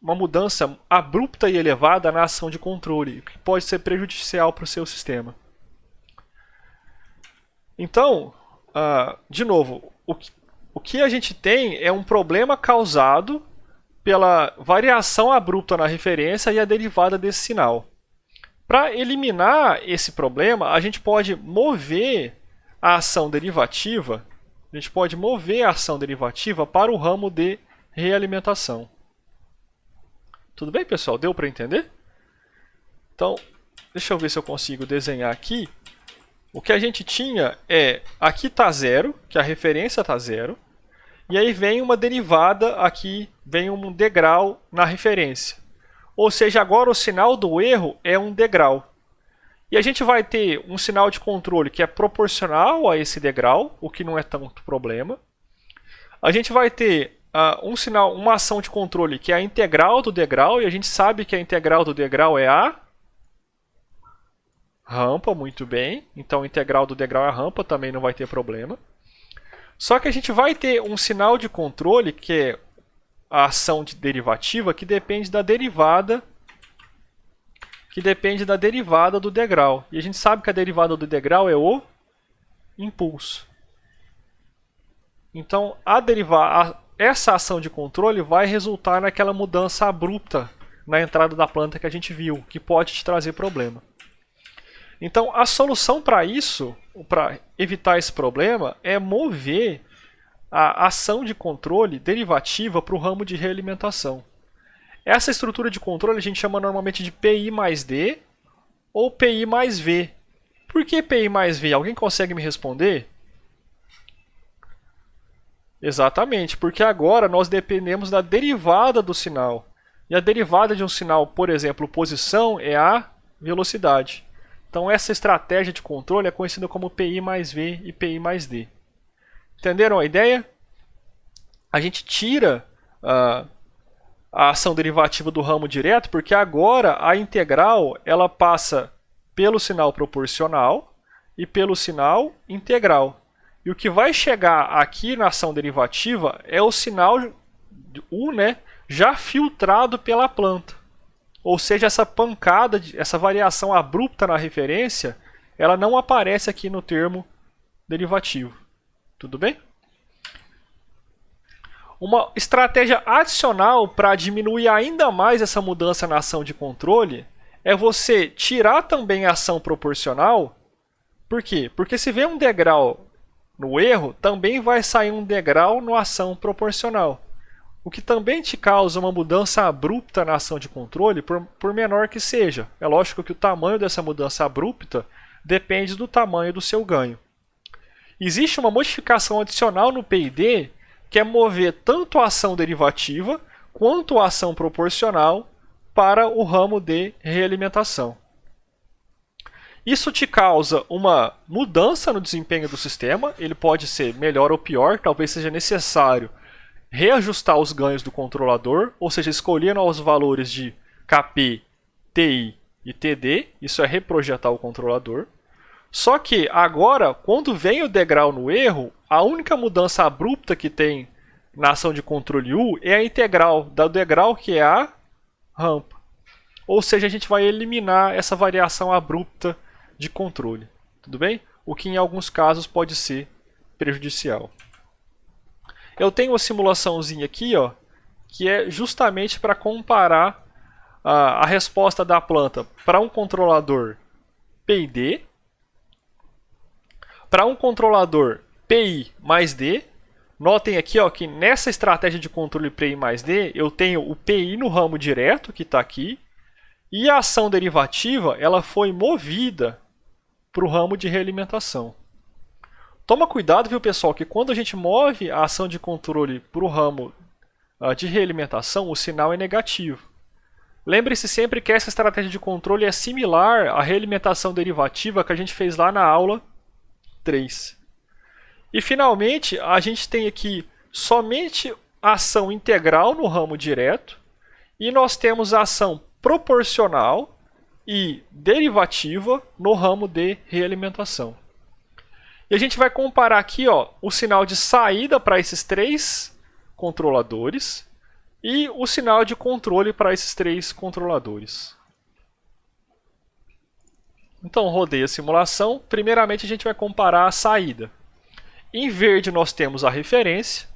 uma mudança abrupta e elevada na ação de controle, que pode ser prejudicial para o seu sistema. Então, de novo, o que a gente tem é um problema causado pela variação abrupta na referência e a derivada desse sinal. Para eliminar esse problema, a gente pode mover a ação derivativa, para o ramo de realimentação. Tudo bem, pessoal? Deu para entender? Então, deixa eu ver se eu consigo desenhar aqui. O que a gente tinha aqui está 0, que a referência está 0. E aí vem uma derivada aqui, vem um degrau na referência. Ou seja, agora o sinal do erro é um degrau. E a gente vai ter um sinal de controle que é proporcional a esse degrau, o que não é tanto problema. A gente vai ter uma ação de controle que é a integral do degrau, e a gente sabe que a integral do degrau é a rampa, muito bem. Então, a integral do degrau é a rampa, também não vai ter problema. Só que a gente vai ter um sinal de controle, que é a ação derivativa, que depende da derivada do degrau. E a gente sabe que a derivada do degrau é o impulso. Então, essa ação de controle vai resultar naquela mudança abrupta na entrada da planta que a gente viu, que pode te trazer problema. Então, a solução para isso, para evitar esse problema, é mover a ação de controle derivativa para o ramo de realimentação. Essa estrutura de controle a gente chama normalmente de PI mais D ou PI mais V. Por que PI mais V? Alguém consegue me responder? Exatamente, porque agora nós dependemos da derivada do sinal. E a derivada de um sinal, por exemplo, posição, é a velocidade. Então essa estratégia de controle é conhecida como PI mais V e PI mais D. Entenderam a ideia? A gente tira a ação derivativa do ramo direto, porque agora a integral ela passa pelo sinal proporcional e pelo sinal integral. E o que vai chegar aqui na ação derivativa é o sinal U, né, já filtrado pela planta. Ou seja, essa pancada, essa variação abrupta na referência, ela não aparece aqui no termo derivativo. Tudo bem? Uma estratégia adicional para diminuir ainda mais essa mudança na ação de controle é você tirar também a ação proporcional. Por quê? Porque se vem um degrau no erro, também vai sair um degrau na ação proporcional. O que também te causa uma mudança abrupta na ação de controle, por menor que seja. É lógico que o tamanho dessa mudança abrupta depende do tamanho do seu ganho. Existe uma modificação adicional no PID, que é mover tanto a ação derivativa quanto a ação proporcional para o ramo de realimentação. Isso te causa uma mudança no desempenho do sistema, ele pode ser melhor ou pior, talvez seja necessário reajustar os ganhos do controlador, ou seja, escolher novos valores de KP, TI e TD, isso é reprojetar o controlador. Só que agora, quando vem o degrau no erro, a única mudança abrupta que tem na ação de controle U é a integral do degrau que é a rampa. Ou seja, a gente vai eliminar essa variação abrupta de controle. Tudo bem? O que em alguns casos pode ser prejudicial. Eu tenho uma simulaçãozinha aqui, ó, que é justamente para comparar a resposta da planta para um controlador PID, para um controlador PI mais D. Notem aqui, ó, que nessa estratégia de controle PI mais D, eu tenho o PI no ramo direto, que está aqui, e a ação derivativa ela foi movida para o ramo de realimentação. Toma cuidado, viu, pessoal, que quando a gente move a ação de controle para o ramo de realimentação, o sinal é negativo. Lembre-se sempre que essa estratégia de controle é similar à realimentação derivativa que a gente fez lá na aula 3. E, finalmente, a gente tem aqui somente a ação integral no ramo direto e nós temos a ação proporcional e derivativa no ramo de realimentação. E a gente vai comparar aqui, ó, o sinal de saída para esses três controladores e o sinal de controle para esses três controladores. Então, rodei a simulação. Primeiramente, a gente vai comparar a saída. Em verde, nós temos a referência.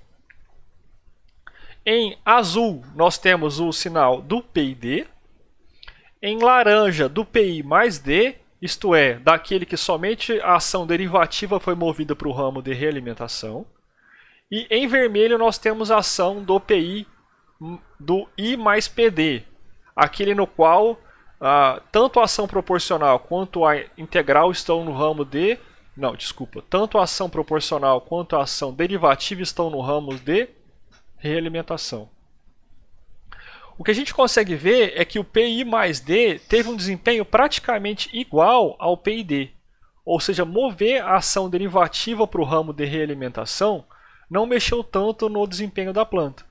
Em azul, nós temos o sinal do PID. Em laranja, do PI mais D. Isto é, daquele que somente a ação derivativa foi movida para o ramo de realimentação. E em vermelho nós temos a ação do PI do I mais PD, aquele no qual tanto a ação proporcional quanto a integral estão no ramo de... Não, desculpa. Tanto a ação proporcional quanto a ação derivativa estão no ramo de realimentação. O que a gente consegue ver é que o PI mais D teve um desempenho praticamente igual ao PID. Ou seja, mover a ação derivativa para o ramo de realimentação não mexeu tanto no desempenho da planta.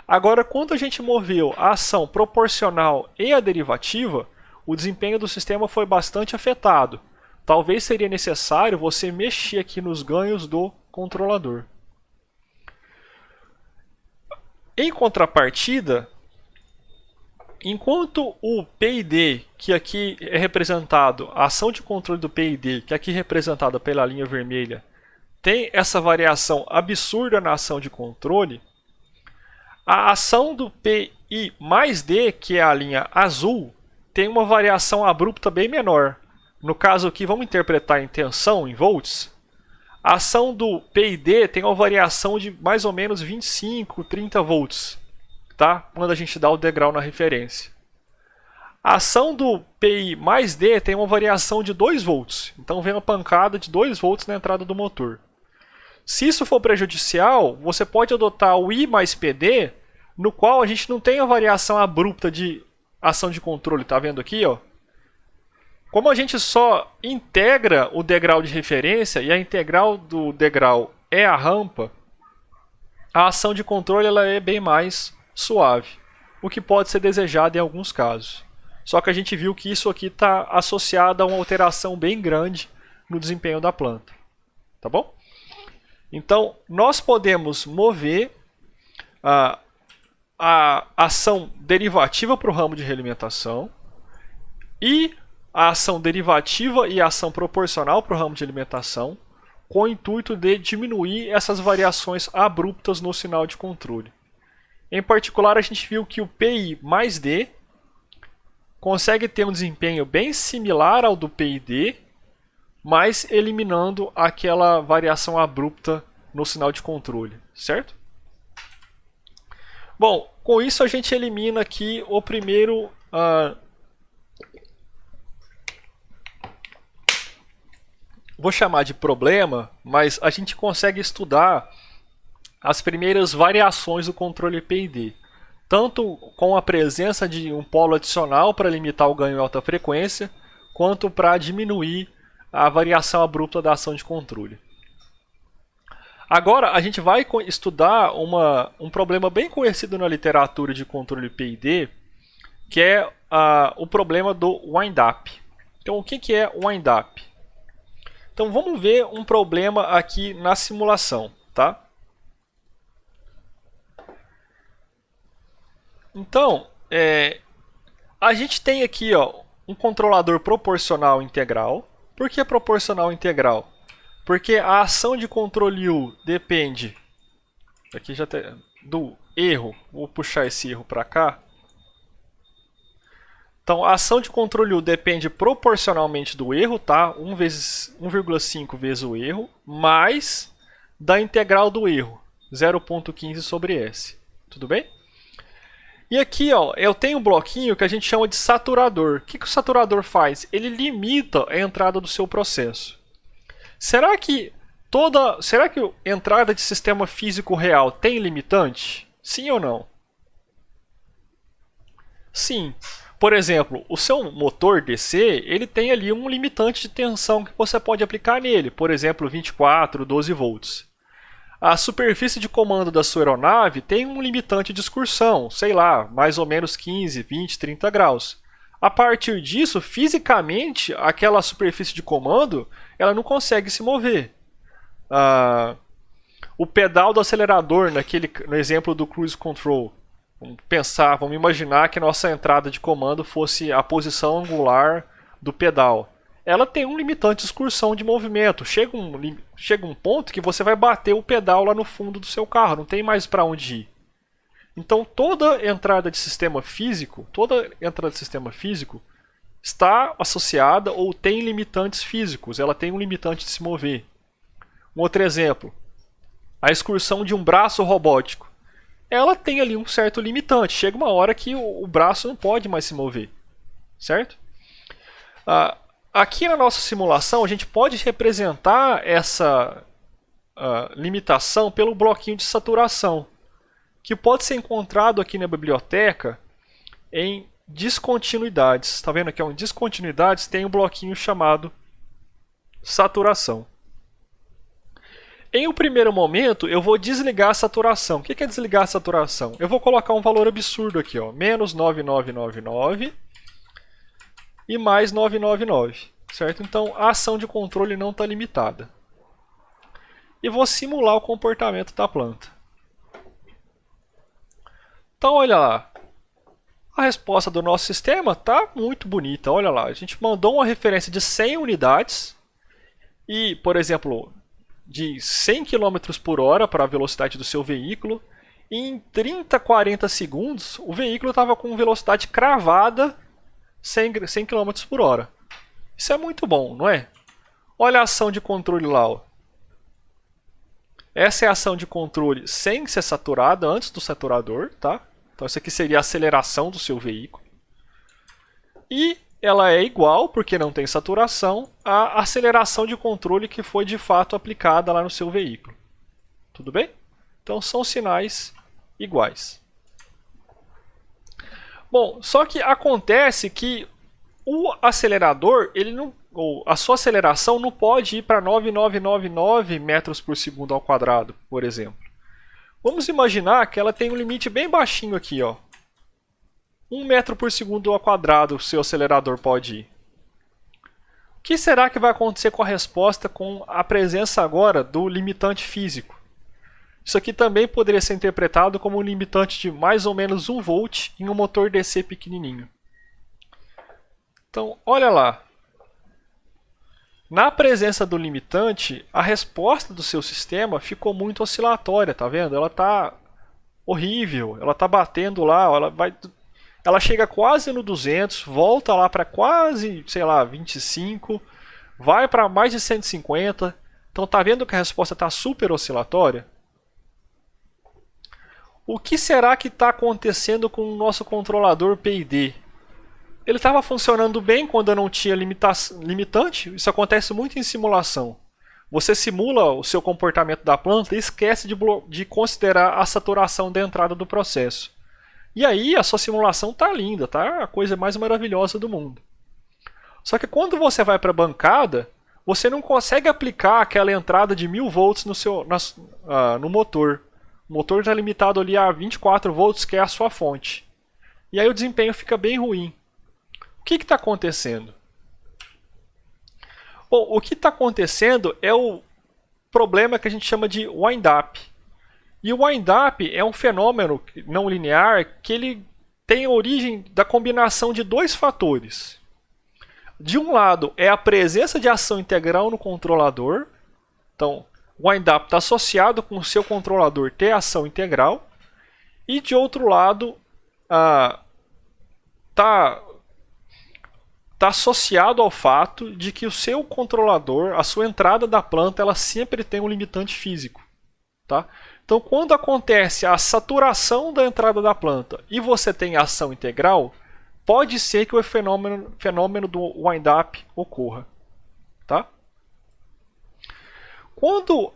Agora, quando a gente moveu a ação proporcional e a derivativa, o desempenho do sistema foi bastante afetado. Talvez seria necessário você mexer aqui nos ganhos do controlador. Em contrapartida, enquanto o PID, que aqui é representado, a ação de controle do PID, que aqui é representada pela linha vermelha, tem essa variação absurda na ação de controle, a ação do PI mais D, que é a linha azul, tem uma variação abrupta bem menor. No caso aqui, vamos interpretar em tensão, em volts. A ação do PID tem uma variação de mais ou menos 25, 30 volts, tá? Quando a gente dá o degrau na referência. A ação do PI mais D tem uma variação de 2 volts. Então vem uma pancada de 2 volts na entrada do motor. Se isso for prejudicial, você pode adotar o I mais PD, no qual a gente não tem a variação abrupta de ação de controle. Tá vendo aqui, ó? Como a gente só integra o degrau de referência e a integral do degrau é a rampa, a ação de controle ela é bem mais suave, o que pode ser desejado em alguns casos. Só que a gente viu que isso aqui está associado a uma alteração bem grande no desempenho da planta. Tá bom? Então, nós podemos mover a ação derivativa para o ramo de realimentação e a ação derivativa e a ação proporcional para o ramo de alimentação, com o intuito de diminuir essas variações abruptas no sinal de controle. Em particular, a gente viu que o PI mais D consegue ter um desempenho bem similar ao do PID, mas eliminando aquela variação abrupta no sinal de controle, certo? Bom, com isso a gente elimina aqui o primeiro vou chamar de problema, mas a gente consegue estudar as primeiras variações do controle PID, tanto com a presença de um polo adicional para limitar o ganho em alta frequência, quanto para diminuir a variação abrupta da ação de controle. Agora a gente vai estudar um problema bem conhecido na literatura de controle PID, que é o problema do wind-up. Então o que é o wind-up? Então vamos ver um problema aqui na simulação, tá? Então, a gente tem aqui um controlador proporcional integral. Por que proporcional integral? Porque a ação de controle U depende aqui já tem, do erro. Vou puxar esse erro para cá. Então, a ação de controle U depende proporcionalmente do erro, tá? 1,5 vezes o erro, mais da integral do erro, 0,15 sobre S. Tudo bem? E aqui eu tenho um bloquinho que a gente chama de saturador. O que o saturador faz? Ele limita a entrada do seu processo. Será que a entrada de sistema físico real tem limitante? Sim ou não? Sim. Por exemplo, o seu motor DC, ele tem ali um limitante de tensão que você pode aplicar nele, por exemplo, 24, 12 volts. A superfície de comando da sua aeronave tem um limitante de excursão, sei lá, mais ou menos 15, 20, 30 graus. A partir disso, fisicamente, aquela superfície de comando ela não consegue se mover. O pedal do acelerador, no exemplo do cruise control, vamos imaginar que nossa entrada de comando fosse a posição angular do pedal. Ela tem um limitante de excursão de movimento. Chega um ponto que você vai bater o pedal lá no fundo do seu carro, não tem mais para onde ir. Então toda entrada de sistema físico, está associada ou tem limitantes físicos, ela tem um limitante de se mover. Um outro exemplo, a excursão de um braço robótico. Ela tem ali um certo limitante, chega uma hora que o braço não pode mais se mover, certo? Aqui na nossa simulação, a gente pode representar essa limitação pelo bloquinho de saturação, que pode ser encontrado aqui na biblioteca em descontinuidades. Está vendo aqui? Em descontinuidades tem um bloquinho chamado saturação. Em um primeiro momento, eu vou desligar a saturação. O que é desligar a saturação? Eu vou colocar um valor absurdo aqui, menos 9999 e mais 999, certo? Então a ação de controle não está limitada. E vou simular o comportamento da planta. Então olha lá, a resposta do nosso sistema está muito bonita. Olha lá, a gente mandou uma referência de 100 unidades e, por exemplo, de 100 km por hora para a velocidade do seu veículo. E em 30, 40 segundos, o veículo estava com velocidade cravada 100 km por hora. Isso é muito bom, não é? Olha a ação de controle lá. Essa é a ação de controle sem ser saturada, antes do saturador, tá? Então essa aqui seria a aceleração do seu veículo. E ela é igual, porque não tem saturação, à aceleração de controle que foi de fato aplicada lá no seu veículo. Tudo bem? Então são sinais iguais. Bom, só que acontece que o acelerador, a sua aceleração não pode ir para 9,999 metros por segundo ao quadrado, por exemplo. Vamos imaginar que ela tem um limite bem baixinho aqui, ó. 1 metro por segundo ao quadrado o seu acelerador pode ir. O que será que vai acontecer com a resposta com a presença agora do limitante físico? Isso aqui também poderia ser interpretado como um limitante de mais ou menos 1 volt em um motor DC pequenininho. Então, olha lá. Na presença do limitante, a resposta do seu sistema ficou muito oscilatória, tá vendo? Ela está horrível, ela está batendo lá, ela chega quase no 200, volta lá para quase, sei lá, 25, vai para mais de 150. Então tá vendo que a resposta está super oscilatória? O que será que está acontecendo com o nosso controlador PID? Ele estava funcionando bem quando eu não tinha limitante. Isso acontece muito em simulação. Você simula o seu comportamento da planta e esquece de considerar a saturação da entrada do processo. E aí a sua simulação está linda, tá a coisa mais maravilhosa do mundo. Só que quando você vai para a bancada, você não consegue aplicar aquela entrada de 1000 volts no motor. O motor está limitado ali a 24 volts, que é a sua fonte. E aí o desempenho fica bem ruim. O que está acontecendo? Bom, o que está acontecendo é o problema que a gente chama de wind-up. E o wind-up é um fenômeno não linear que ele tem origem da combinação de dois fatores. De um lado é a presença de ação integral no controlador. Então, o wind-up está associado com o seu controlador ter ação integral. E de outro lado, está associado ao fato de que o seu controlador, a sua entrada da planta, ela sempre tem um limitante físico. Tá? Então, quando acontece a saturação da entrada da planta e você tem ação integral, pode ser que o fenômeno do wind-up ocorra. Tá? Quando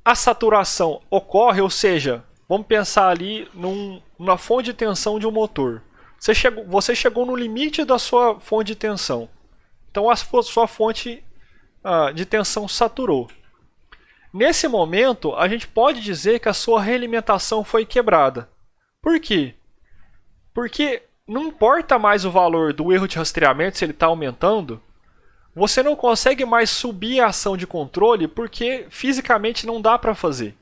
a saturação ocorre, ou seja, vamos pensar ali numa fonte de tensão de um motor. Você chegou no limite da sua fonte de tensão. Então a sua fonte de tensão saturou. Nesse momento, a gente pode dizer que a sua realimentação foi quebrada. Por quê? Porque não importa mais o valor do erro de rastreamento, se ele está aumentando, você não consegue mais subir a ação de controle porque fisicamente não dá para fazer.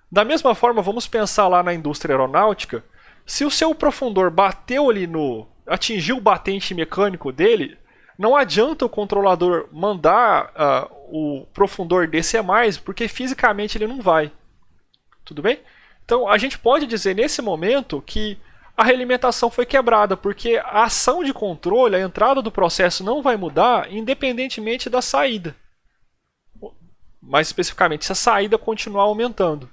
Da mesma forma, vamos pensar lá na indústria aeronáutica. Se o seu profundor bateu ali atingiu o batente mecânico dele, não adianta o controlador mandar o profundor descer mais, porque fisicamente ele não vai. Tudo bem? Então a gente pode dizer nesse momento que a realimentação foi quebrada, porque a ação de controle, a entrada do processo não vai mudar independentemente da saída. Mais especificamente, se a saída continuar aumentando.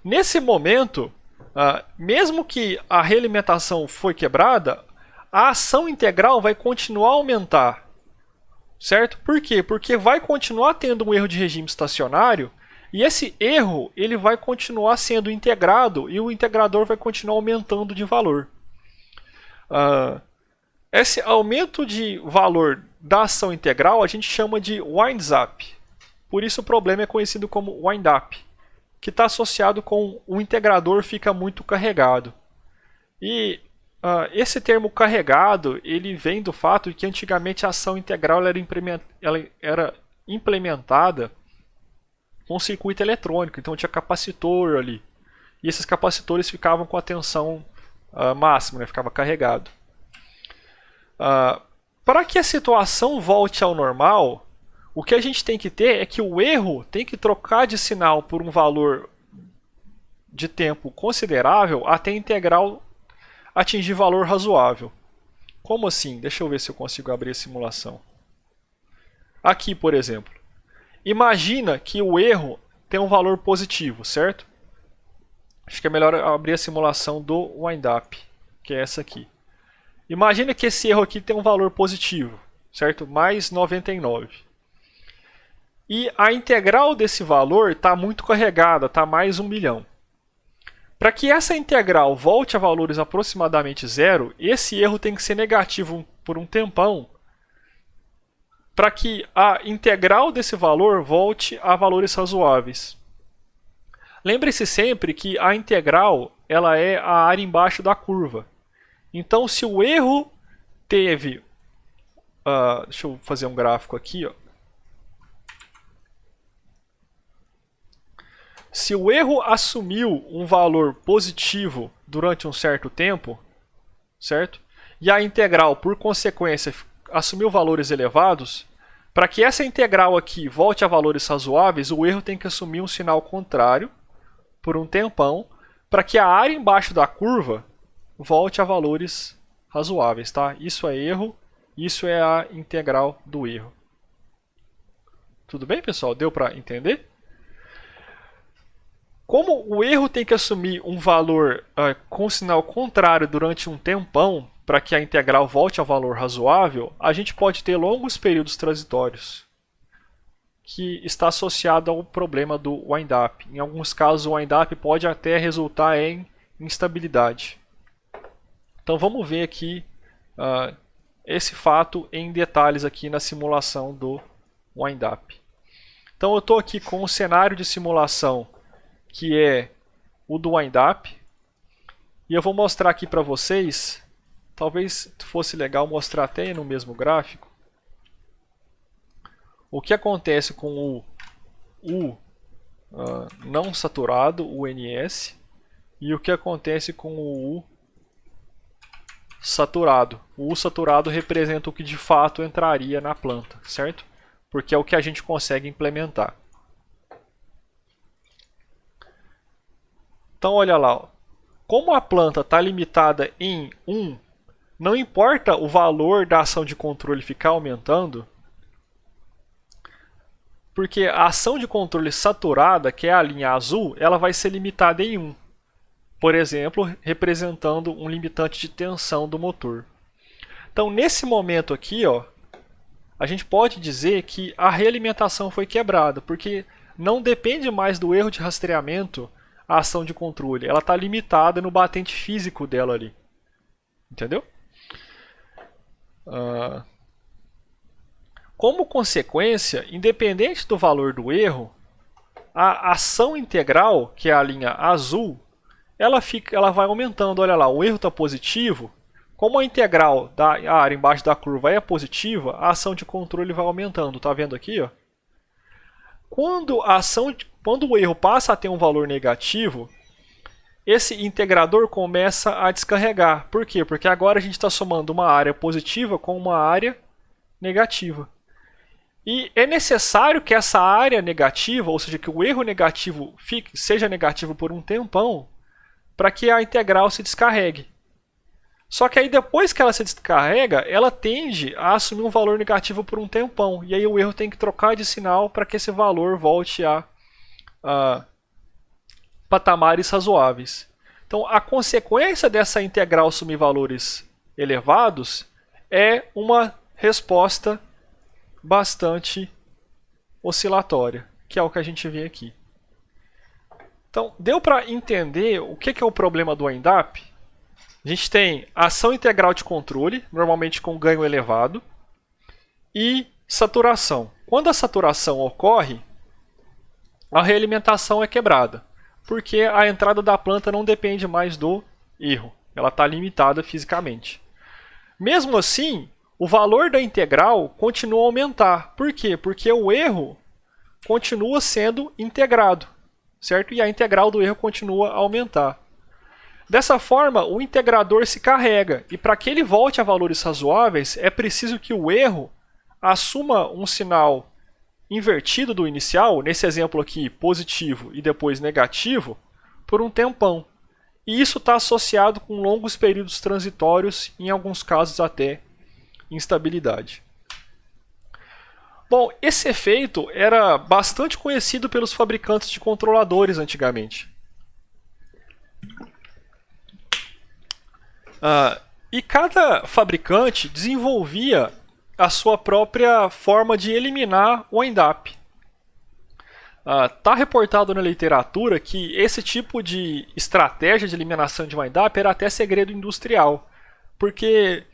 Nesse momento, mesmo que a realimentação foi quebrada, a ação integral vai continuar a aumentar. Certo? Por quê? Porque vai continuar tendo um erro de regime estacionário e esse erro ele vai continuar sendo integrado e o integrador vai continuar aumentando de valor. Esse aumento de valor da ação integral a gente chama de winds-up. Por isso o problema é conhecido como wind-up, que está associado com o integrador fica muito carregado. E esse termo carregado ele vem do fato de que antigamente a ação integral ela era implementada com um circuito eletrônico, então tinha capacitor ali. E esses capacitores ficavam com a tensão máxima, né? Ficava carregado. Para que a situação volte ao normal, o que a gente tem que ter é que o erro tem que trocar de sinal por um valor de tempo considerável até a integral atingir valor razoável. Como assim? Deixa eu ver se eu consigo abrir a simulação. Aqui, por exemplo. Imagina que o erro tem um valor positivo, certo? Acho que é melhor abrir a simulação do wind-up, que é essa aqui. Imagina que esse erro aqui tem um valor positivo, certo? Mais 99. E a integral desse valor está muito carregada, está mais 1 milhão. Para que essa integral volte a valores aproximadamente zero, esse erro tem que ser negativo por um tempão, para que a integral desse valor volte a valores razoáveis. Lembre-se sempre que a integral ela é a área embaixo da curva. Então, se o erro teve... deixa eu fazer um gráfico aqui. Ó. Se o erro assumiu um valor positivo durante um certo tempo, certo? E a integral, por consequência, assumiu valores elevados, para que essa integral aqui volte a valores razoáveis, o erro tem que assumir um sinal contrário por um tempão, para que a área embaixo da curva volte a valores razoáveis, tá? Isso é erro, isso é a integral do erro. Tudo bem, pessoal? Deu para entender? Como o erro tem que assumir um valor com sinal contrário durante um tempão, para que a integral volte ao valor razoável, a gente pode ter longos períodos transitórios, que está associado ao problema do wind-up. Em alguns casos, o wind-up pode até resultar em instabilidade. Então vamos ver aqui esse fato em detalhes aqui na simulação do wind-up. Então eu estou aqui com um cenário de simulação que é o do wind-up, e eu vou mostrar aqui para vocês, talvez fosse legal mostrar até no mesmo gráfico, o que acontece com o U não saturado, o NS, e o que acontece com o U saturado. O U saturado representa o que de fato entraria na planta, certo? Porque é o que a gente consegue implementar. Então olha lá, ó. Como a planta está limitada em 1, não importa o valor da ação de controle ficar aumentando, porque a ação de controle saturada, que é a linha azul, ela vai ser limitada em 1. Por exemplo, representando um limitante de tensão do motor. Então nesse momento aqui, ó, a gente pode dizer que a realimentação foi quebrada, porque não depende mais do erro de rastreamento a ação de controle, ela está limitada no batente físico dela ali. Entendeu? Como consequência, independente do valor do erro, a ação integral, que é a linha azul, ela vai aumentando. Olha lá, o erro está positivo. Como a integral da área embaixo da curva é positiva, a ação de controle vai aumentando. Está vendo aqui? Ó? Quando o erro passa a ter um valor negativo, esse integrador começa a descarregar. Por quê? Porque agora a gente está somando uma área positiva com uma área negativa. E é necessário que essa área negativa, ou seja, que o erro negativo seja negativo por um tempão, para que a integral se descarregue. Só que aí depois que ela se descarrega, ela tende a assumir um valor negativo por um tempão. E aí o erro tem que trocar de sinal para que esse valor volte a patamares razoáveis. Então a consequência dessa integral assumir valores elevados é uma resposta bastante oscilatória, que é o que a gente vê aqui. Então deu para entender o que é o problema do wind-up? A gente tem ação integral de controle, normalmente com ganho elevado, e saturação. Quando a saturação ocorre, a realimentação é quebrada, porque a entrada da planta não depende mais do erro, ela está limitada fisicamente. Mesmo assim, o valor da integral continua a aumentar. Por quê? Porque o erro continua sendo integrado, certo? E a integral do erro continua a aumentar. Dessa forma, o integrador se carrega, e para que ele volte a valores razoáveis, é preciso que o erro assuma um sinal invertido do inicial, nesse exemplo aqui, positivo e depois negativo, por um tempão. E isso está associado com longos períodos transitórios, em alguns casos até instabilidade. Bom, esse efeito era bastante conhecido pelos fabricantes de controladores antigamente. E cada fabricante desenvolvia a sua própria forma de eliminar o wind-up. Está reportado na literatura que esse tipo de estratégia de eliminação de wind-up era até segredo industrial, porque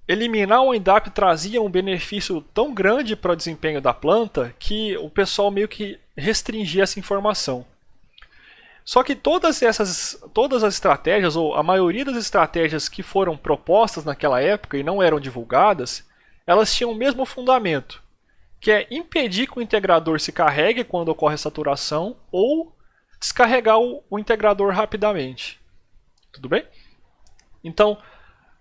eliminar o wind-up trazia um benefício tão grande para o desempenho da planta que o pessoal meio que restringia essa informação. Só que todas as estratégias, ou a maioria das estratégias que foram propostas naquela época e não eram divulgadas, elas tinham o mesmo fundamento, que é impedir que o integrador se carregue quando ocorre a saturação ou descarregar o integrador rapidamente. Tudo bem? Então,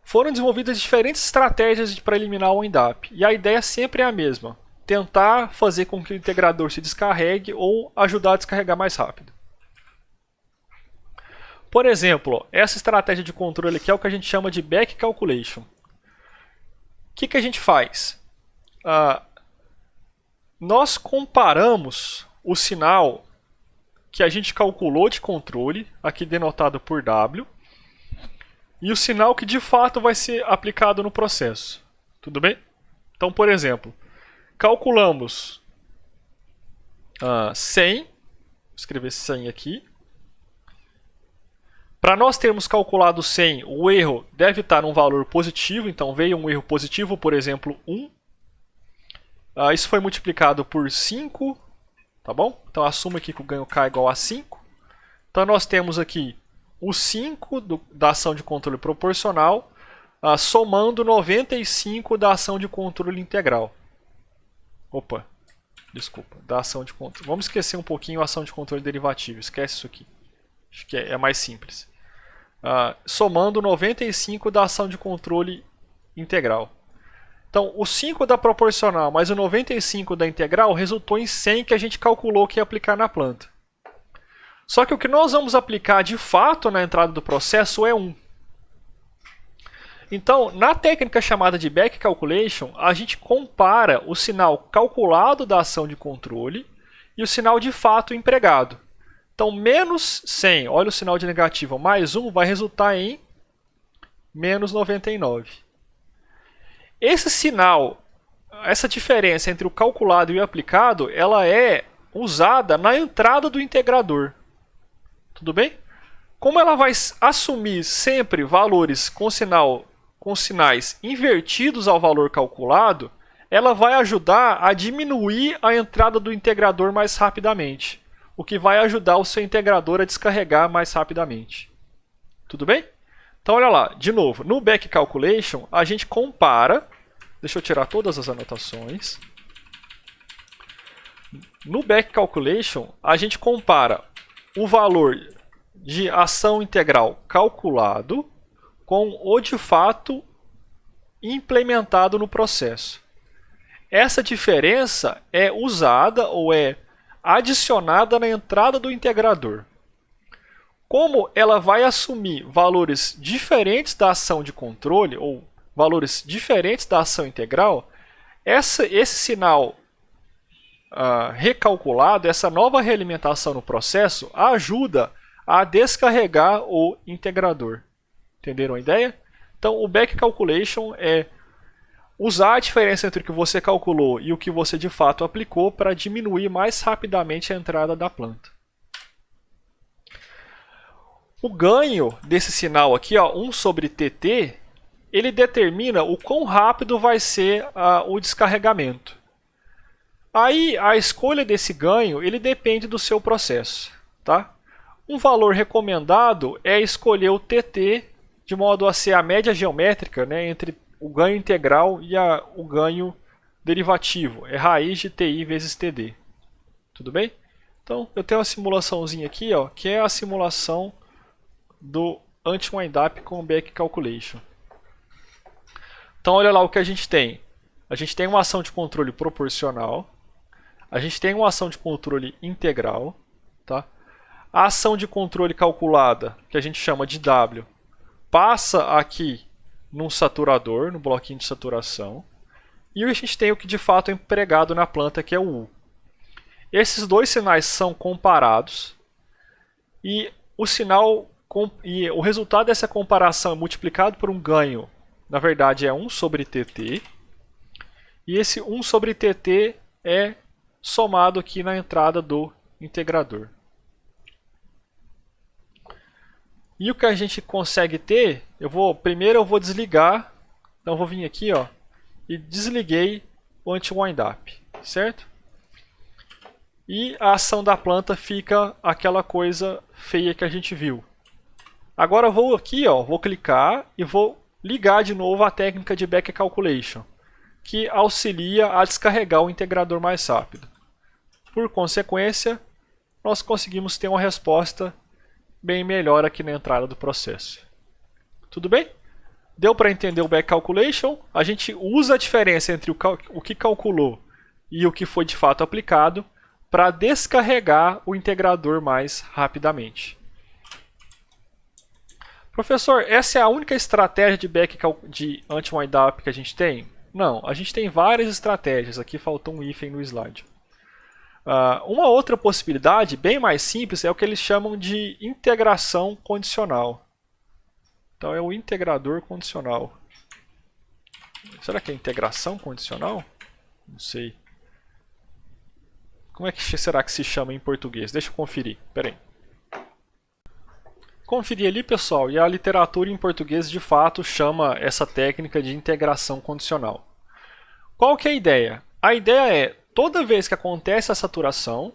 foram desenvolvidas diferentes estratégias para eliminar o wind-up. E a ideia sempre é a mesma. Tentar fazer com que o integrador se descarregue ou ajudar a descarregar mais rápido. Por exemplo, essa estratégia de controle aqui é o que a gente chama de back calculation. O que a gente faz? Nós comparamos o sinal que a gente calculou de controle, aqui denotado por W, e o sinal que de fato vai ser aplicado no processo. Tudo bem? Então, por exemplo, calculamos 100, vou escrever 100 aqui. Para nós termos calculado 100, o erro deve estar num valor positivo, então veio um erro positivo, por exemplo, 1. Isso foi multiplicado por 5, tá bom? Então assuma aqui que o ganho K é igual a 5. Então nós temos aqui o 5 da ação de controle proporcional, somando 95 da ação de controle integral. Opa, desculpa, da ação de controle. Vamos esquecer um pouquinho a ação de controle derivativo, esquece isso aqui. Acho que é mais simples. Somando 95 da ação de controle integral. Então, o 5 da proporcional mais o 95 da integral resultou em 100 que a gente calculou que ia aplicar na planta. Só que o que nós vamos aplicar de fato na entrada do processo é 1. Então, na técnica chamada de back calculation, a gente compara o sinal calculado da ação de controle e o sinal de fato empregado. Então, menos 100, olha o sinal de negativo, mais 1 vai resultar em menos 99. Esse sinal, essa diferença entre o calculado e o aplicado, ela é usada na entrada do integrador. Tudo bem? Como ela vai assumir sempre valores com sinais invertidos ao valor calculado, ela vai ajudar a diminuir a entrada do integrador mais rapidamente, o que vai ajudar o seu integrador a descarregar mais rapidamente. Tudo bem? Então, olha lá, de novo, no back calculation, a gente compara, deixa eu tirar todas as anotações. No back calculation, a gente compara o valor de ação integral calculado com o de fato implementado no processo. Essa diferença é usada ou é adicionada na entrada do integrador. Como ela vai assumir valores diferentes da ação de controle ou valores diferentes da ação integral, esse sinal recalculado, essa nova realimentação no processo, ajuda a descarregar o integrador. Entenderam a ideia? Então, o back calculation é usar a diferença entre o que você calculou e o que você de fato aplicou para diminuir mais rapidamente a entrada da planta. O ganho desse sinal aqui, 1 sobre TT, ele determina o quão rápido vai ser o descarregamento. Aí, a escolha desse ganho, ele depende do seu processo. Tá? Um valor recomendado é escolher o TT de modo a ser a média geométrica, né, entre o ganho integral e o ganho derivativo. É raiz de TI vezes TD. Tudo bem? Então, eu tenho uma simulaçãozinha aqui, que é a simulação do anti-wind-up com back calculation. Então, olha lá o que a gente tem. A gente tem uma ação de controle proporcional. A gente tem uma ação de controle integral. Tá? A ação de controle calculada, que a gente chama de W, passa aqui num saturador, no bloquinho de saturação. E a gente tem o que de fato é empregado na planta, que é o U. Esses dois sinais são comparados. E o resultado dessa comparação é multiplicado por um ganho, na verdade é 1 sobre TT. E esse 1 sobre TT é somado aqui na entrada do integrador. E o que a gente consegue ter, primeiro eu vou desligar, então eu vou vir aqui e desliguei o anti-wind-up, certo? e a ação da planta fica aquela coisa feia que a gente viu. Agora eu vou aqui, ó, vou clicar e vou ligar de novo a técnica de Back Calculation, que auxilia a descarregar o integrador mais rápido. Por consequência, nós conseguimos ter uma resposta bem melhor aqui na entrada do processo. Tudo bem? Deu para entender o Back Calculation? A gente usa a diferença entre o que calculou e o que foi de fato aplicado para descarregar o integrador mais rapidamente. Professor, essa é a única estratégia de anti-wind-up que a gente tem? Não, a gente tem várias estratégias. Aqui faltou um hífen no slide. Uma outra possibilidade, bem mais simples, é o que eles chamam de integração condicional. Então é o integrador condicional. Será que é integração condicional? Não sei. Como é que será que se chama em português? Deixa eu conferir. Espera aí. Conferir ali, pessoal, e a literatura em português de fato chama essa técnica de integração condicional. Qual que é a ideia? A ideia é, toda vez que acontece a saturação,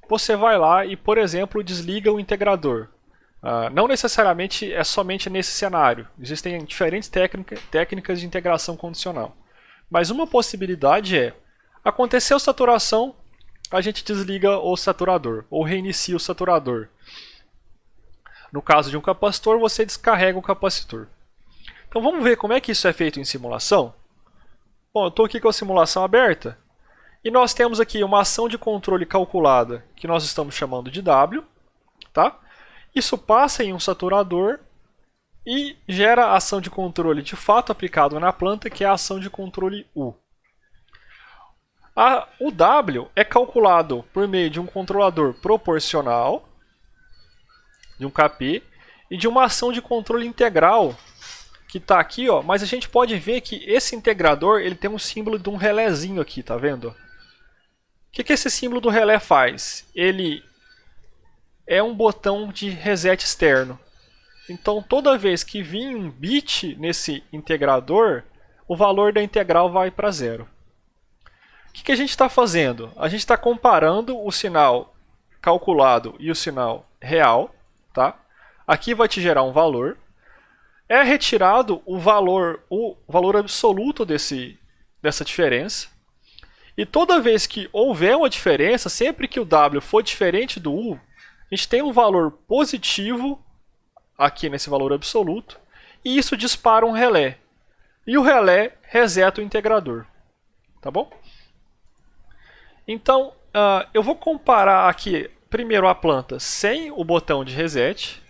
você vai lá e, por exemplo, desliga o integrador. Não necessariamente é somente nesse cenário. Existem diferentes técnicas de integração condicional. Mas uma possibilidade é, aconteceu saturação, a gente desliga o saturador, ou reinicia o saturador. No caso de um capacitor, você descarrega o capacitor. Então vamos ver como é que isso é feito em simulação? Bom, eu estou aqui com a simulação aberta. E nós temos aqui uma ação de controle calculada, que nós estamos chamando de W. Tá? Isso passa em um saturador e gera a ação de controle de fato aplicada na planta, que é a ação de controle U. O W é calculado por meio de um controlador proporcional, de um KP, e de uma ação de controle integral, que está aqui, ó, mas a gente pode ver que esse integrador ele tem um símbolo de um relézinho aqui, tá vendo? O que esse símbolo do relé faz? Ele é um botão de reset externo. Então, toda vez que vir um bit nesse integrador, o valor da integral vai para zero. O que a gente está fazendo? A gente está comparando o sinal calculado e o sinal real. Tá? Aqui vai te gerar um valor. É retirado o valor absoluto dessa diferença. E toda vez que houver uma diferença, sempre que o W for diferente do U, a gente tem um valor positivo aqui nesse valor absoluto, e isso dispara um relé. E o relé reseta o integrador. Tá bom? Então, eu vou comparar aqui primeiro a planta sem o botão de reset.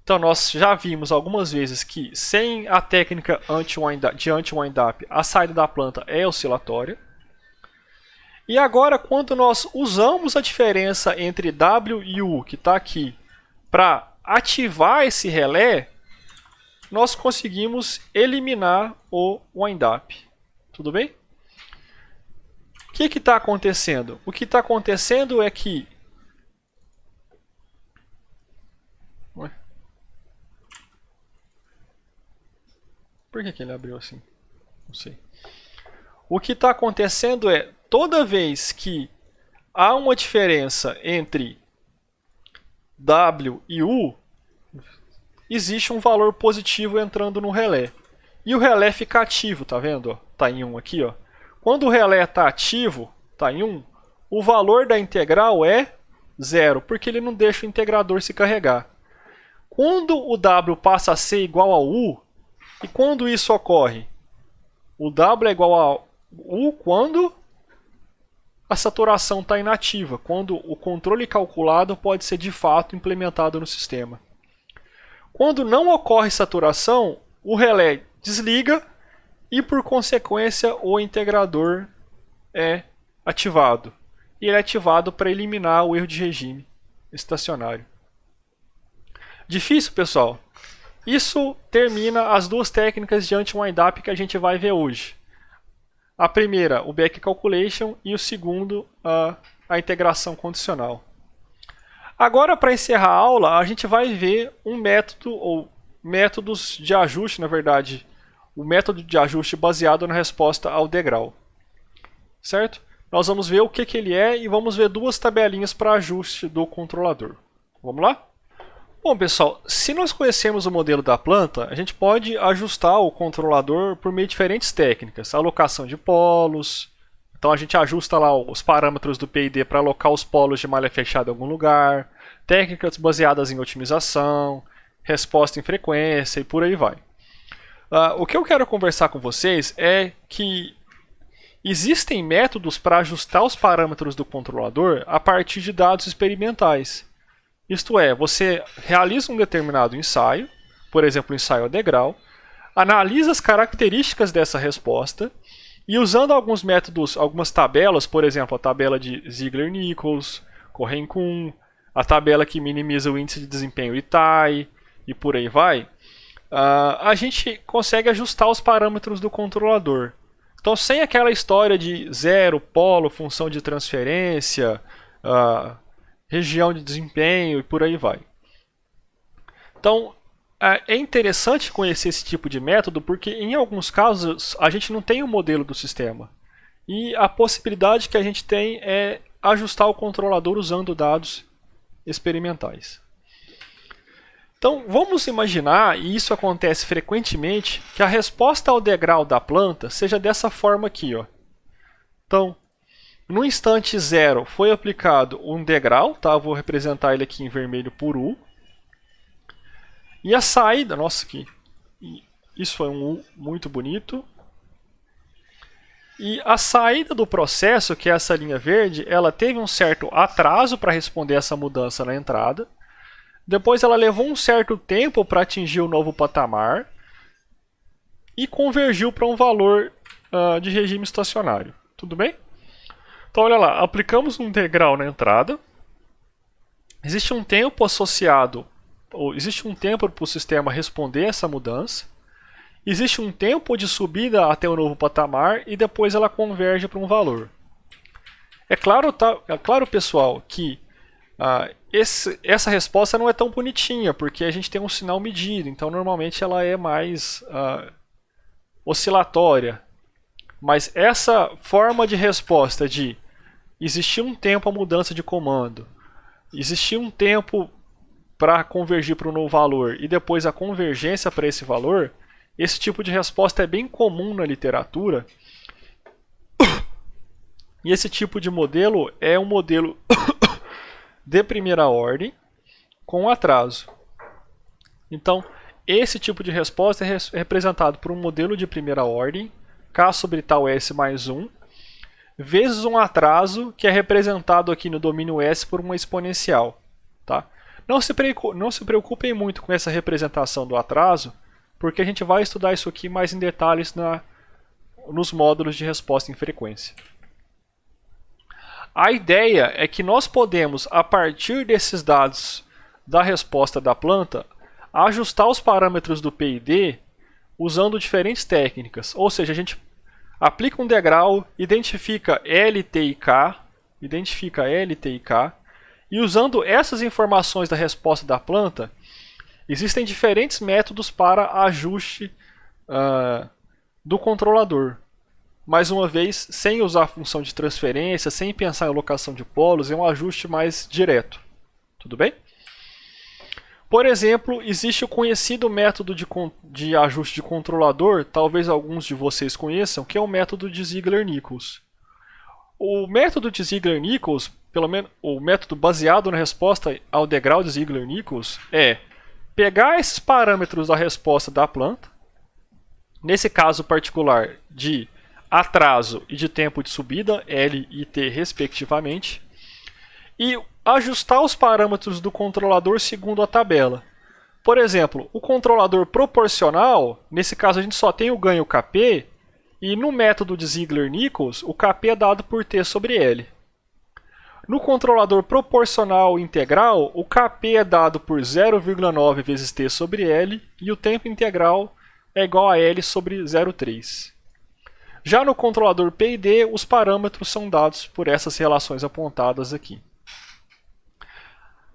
Então nós já vimos algumas vezes que sem a técnica de anti-wind-up, a saída da planta é oscilatória. E agora, quando nós usamos a diferença entre W e U, que está aqui, para ativar esse relé, nós conseguimos eliminar o wind-up. Tudo bem? O que está acontecendo? O que está acontecendo é que por que ele abriu assim? Não sei. O que está acontecendo é, toda vez que há uma diferença entre W e U, existe um valor positivo entrando no relé. E o relé fica ativo, tá vendo? Está em 1 aqui. Ó. Quando o relé está ativo, está em 1, o valor da integral é 0, porque ele não deixa o integrador se carregar. Quando o W passa a ser igual ao U, e quando isso ocorre? O W é igual a U quando a saturação está inativa, quando o controle calculado pode ser de fato implementado no sistema. Quando não ocorre saturação, o relé desliga e, por consequência, o integrador é ativado. E ele é ativado para eliminar o erro de regime estacionário. Difícil, pessoal? Isso termina as duas técnicas de anti-wind-up que a gente vai ver hoje. A primeira, o Back Calculation, e o segundo, a integração condicional. Agora, para encerrar a aula, a gente vai ver um método, ou métodos de ajuste, na verdade, o método de ajuste baseado na resposta ao degrau. Certo? nós vamos ver o que ele é e vamos ver duas tabelinhas para ajuste do controlador. Vamos lá? Bom, pessoal, se nós conhecermos o modelo da planta, a gente pode ajustar o controlador por meio de diferentes técnicas. Alocação de polos. Então a gente ajusta lá os parâmetros do PID para alocar os polos de malha fechada em algum lugar. Técnicas baseadas em otimização, resposta em frequência e por aí vai. O que eu quero conversar com vocês é que existem métodos para ajustar os parâmetros do controlador a partir de dados experimentais. Isto é, você realiza um determinado ensaio, por exemplo, um ensaio a degrau, analisa as características dessa resposta e usando alguns métodos, algumas tabelas, por exemplo, a tabela de Ziegler-Nichols, Cohen-Kuhn, a tabela que minimiza o índice de desempenho ITAI e por aí vai, a gente consegue ajustar os parâmetros do controlador. Então, sem aquela história de zero, polo, função de transferência, região de desempenho e por aí vai. Então, é interessante conhecer esse tipo de método porque, em alguns casos, a gente não tem o modelo do sistema. E a possibilidade que a gente tem é ajustar o controlador usando dados experimentais. Então, vamos imaginar, e isso acontece frequentemente, que a resposta ao degrau da planta seja dessa forma aqui. Ó. Então, no instante 0 foi aplicado um degrau, tá? Eu vou representar ele aqui em vermelho por U. E a saída, nossa, aqui, isso é um U muito bonito. E a saída do processo, que é essa linha verde, ela teve um certo atraso para responder essa mudança na entrada. Depois ela levou um certo tempo para atingir o novo patamar e convergiu para um valor de regime estacionário. Tudo bem? Então olha lá, aplicamos um degrau na entrada. Existe um tempo associado, ou existe um tempo para o sistema responder essa mudança. Existe um tempo de subida até o novo patamar e depois ela converge para um valor. É claro, pessoal, que essa resposta não é tão bonitinha, porque a gente tem um sinal medido, então normalmente ela é mais oscilatória. Mas essa forma de resposta de existir um tempo a mudança de comando, existir um tempo para convergir para um novo valor e depois a convergência para esse valor, esse tipo de resposta é bem comum na literatura. E esse tipo de modelo é um modelo de primeira ordem com atraso. Então, esse tipo de resposta é representado por um modelo de primeira ordem, K sobre tal S mais 1, vezes um atraso que é representado aqui no domínio S por uma exponencial. Tá? Não se preocupem muito com essa representação do atraso, porque a gente vai estudar isso aqui mais em detalhes nos módulos de resposta em frequência. A ideia é que nós podemos, a partir desses dados da resposta da planta, ajustar os parâmetros do PID usando diferentes técnicas. Ou seja, a gente aplica um degrau, identifica L, T e K, e usando essas informações da resposta da planta, existem diferentes métodos para ajuste do controlador. Mais uma vez, sem usar a função de transferência, sem pensar em alocação de polos, é um ajuste mais direto. Tudo bem? Por exemplo, existe o conhecido método de ajuste de controlador, talvez alguns de vocês conheçam, que é o método de Ziegler-Nichols. O método de Ziegler-Nichols, pelo menos o método baseado na resposta ao degrau de Ziegler-Nichols, é pegar esses parâmetros da resposta da planta, nesse caso particular de atraso e de tempo de subida, L e T respectivamente, e ajustar os parâmetros do controlador segundo a tabela. Por exemplo, o controlador proporcional, nesse caso a gente só tem o ganho Kp, e no método de Ziegler-Nichols, o Kp é dado por T sobre L. No controlador proporcional integral, o Kp é dado por 0,9 vezes T sobre L, e o tempo integral é igual a L sobre 0,3. Já no controlador PID, os parâmetros são dados por essas relações apontadas aqui.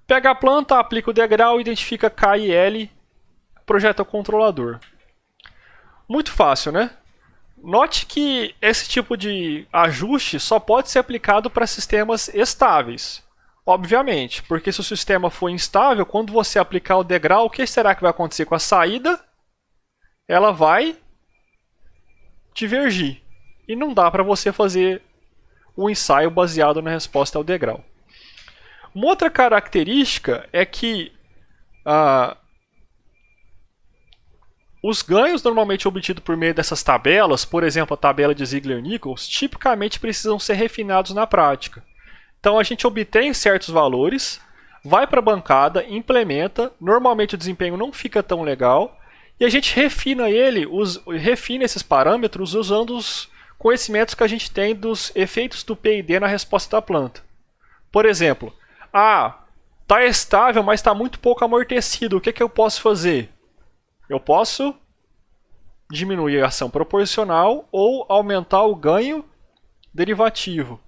Pega a planta, aplica o degrau, identifica K e L, projeta o controlador. Muito fácil, né? Note que esse tipo de ajuste só pode ser aplicado para sistemas estáveis. Obviamente, porque se o sistema for instável, quando você aplicar o degrau, o que será que vai acontecer com a saída? Ela vai divergir. E não dá para você fazer um ensaio baseado na resposta ao degrau. Uma outra característica é que os ganhos normalmente obtidos por meio dessas tabelas, por exemplo, a tabela de Ziegler-Nichols, tipicamente precisam ser refinados na prática. Então a gente obtém certos valores, vai para a bancada, implementa, normalmente o desempenho não fica tão legal, e a gente refina esses parâmetros usando os conhecimentos que a gente tem dos efeitos do PID na resposta da planta. Por exemplo, está estável, mas está muito pouco amortecido, o que eu posso fazer? Eu posso diminuir a ação proporcional ou aumentar o ganho derivativo.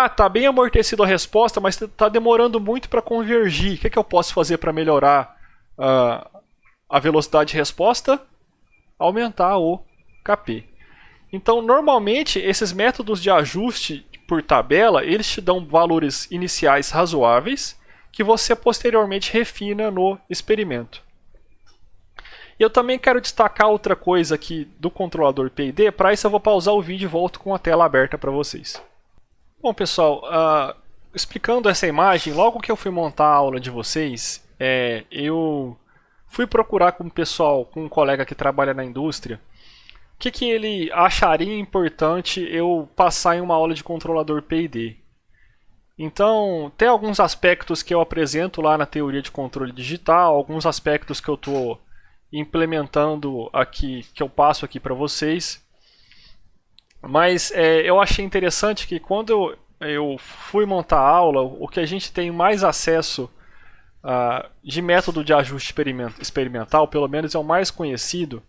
Está bem amortecido a resposta, mas está demorando muito para convergir. O que eu posso fazer para melhorar a velocidade de resposta? Aumentar o KP. Então, normalmente, esses métodos de ajuste por tabela, eles te dão valores iniciais razoáveis que você posteriormente refina no experimento. E eu também quero destacar outra coisa aqui do controlador PID. Para isso eu vou pausar o vídeo e volto com a tela aberta para vocês. Bom, pessoal, explicando essa imagem, logo que eu fui montar a aula de vocês, eu fui procurar com um colega que trabalha na indústria, o que ele acharia importante eu passar em uma aula de controlador PID. Então, tem alguns aspectos que eu apresento lá na teoria de controle digital, alguns aspectos que eu estou implementando aqui, que eu passo aqui para vocês. Mas eu achei interessante que quando eu fui montar a aula, o que a gente tem mais acesso de método de ajuste experimental, pelo menos é o mais conhecido,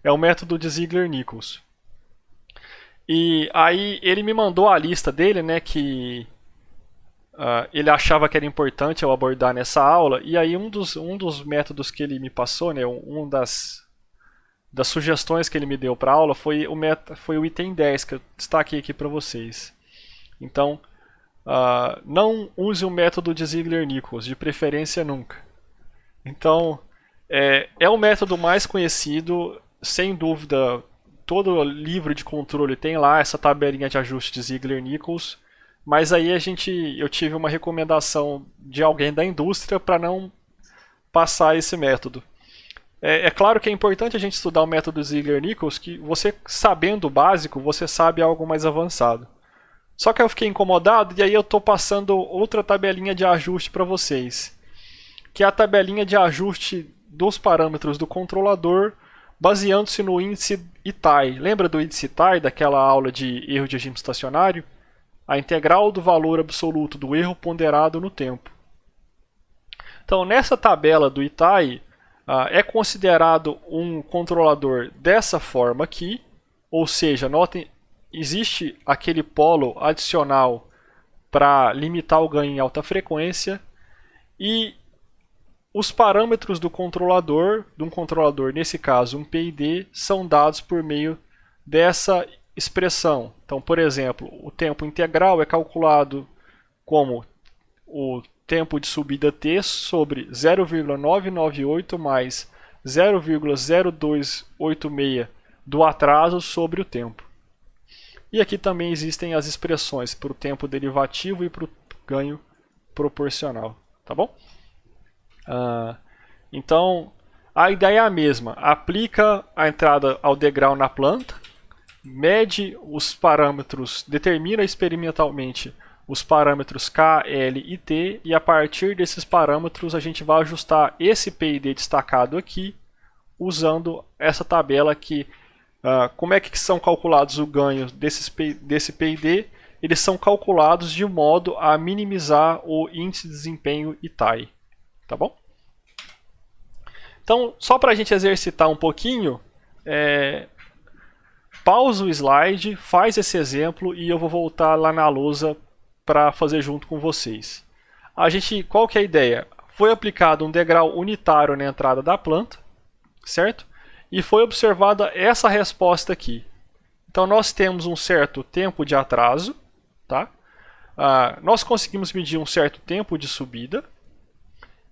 é o método de Ziegler-Nichols. E aí ele me mandou a lista dele, né, que ele achava que era importante eu abordar nessa aula, e aí um dos métodos que ele me passou, né, das sugestões que ele me deu para a aula foi o item 10, que eu destaquei aqui para vocês. Então, não use o método de Ziegler-Nichols, de preferência nunca. Então, é o método mais conhecido, sem dúvida. Todo livro de controle tem lá essa tabelinha de ajuste de Ziegler-Nichols, mas aí eu tive uma recomendação de alguém da indústria para não passar esse método. É claro que é importante a gente estudar o método Ziegler-Nichols, que você sabendo o básico, você sabe algo mais avançado. Só que eu fiquei incomodado e aí eu estou passando outra tabelinha de ajuste para vocês, que é a tabelinha de ajuste dos parâmetros do controlador, baseando-se no índice ITAI. Lembra do índice ITAI, daquela aula de erro de regime estacionário? A integral do valor absoluto do erro ponderado no tempo. Então, nessa tabela do ITAI, é considerado um controlador dessa forma aqui, ou seja, notem, existe aquele polo adicional para limitar o ganho em alta frequência, e os parâmetros do controlador, nesse caso um PID, são dados por meio dessa expressão. Então, por exemplo, o tempo integral é calculado como o tempo de subida t sobre 0,998 mais 0,0286 do atraso sobre o tempo. E aqui também existem as expressões para o tempo derivativo e para o ganho proporcional. Tá bom? Então, a ideia é a mesma. Aplica a entrada ao degrau na planta, mede os parâmetros, determina experimentalmente os parâmetros K, L e T, e a partir desses parâmetros a gente vai ajustar esse PID destacado aqui, usando essa tabela aqui. Como é que são calculados o ganho desse PID? Eles são calculados de modo a minimizar o índice de desempenho ITAI. Tá bom? Então, só para a gente exercitar um pouquinho, pausa o slide, faz esse exemplo e eu vou voltar lá na lousa para fazer junto com vocês. Qual que é a ideia? Foi aplicado um degrau unitário na entrada da planta, certo? E foi observada essa resposta aqui. Então nós temos um certo tempo de atraso, tá? Nós conseguimos medir um certo tempo de subida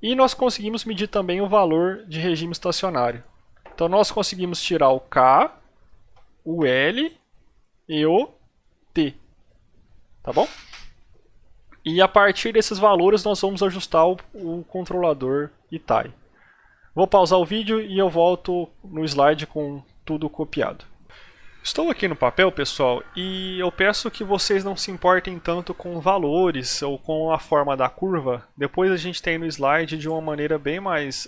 e nós conseguimos medir também o valor de regime estacionário. Então nós conseguimos tirar o K, o L e o T, tá bom? E a partir desses valores nós vamos ajustar o controlador Itai. Vou pausar o vídeo e eu volto no slide com tudo copiado. Estou aqui no papel, pessoal, e eu peço que vocês não se importem tanto com valores ou com a forma da curva. Depois a gente tem no slide de uma maneira bem mais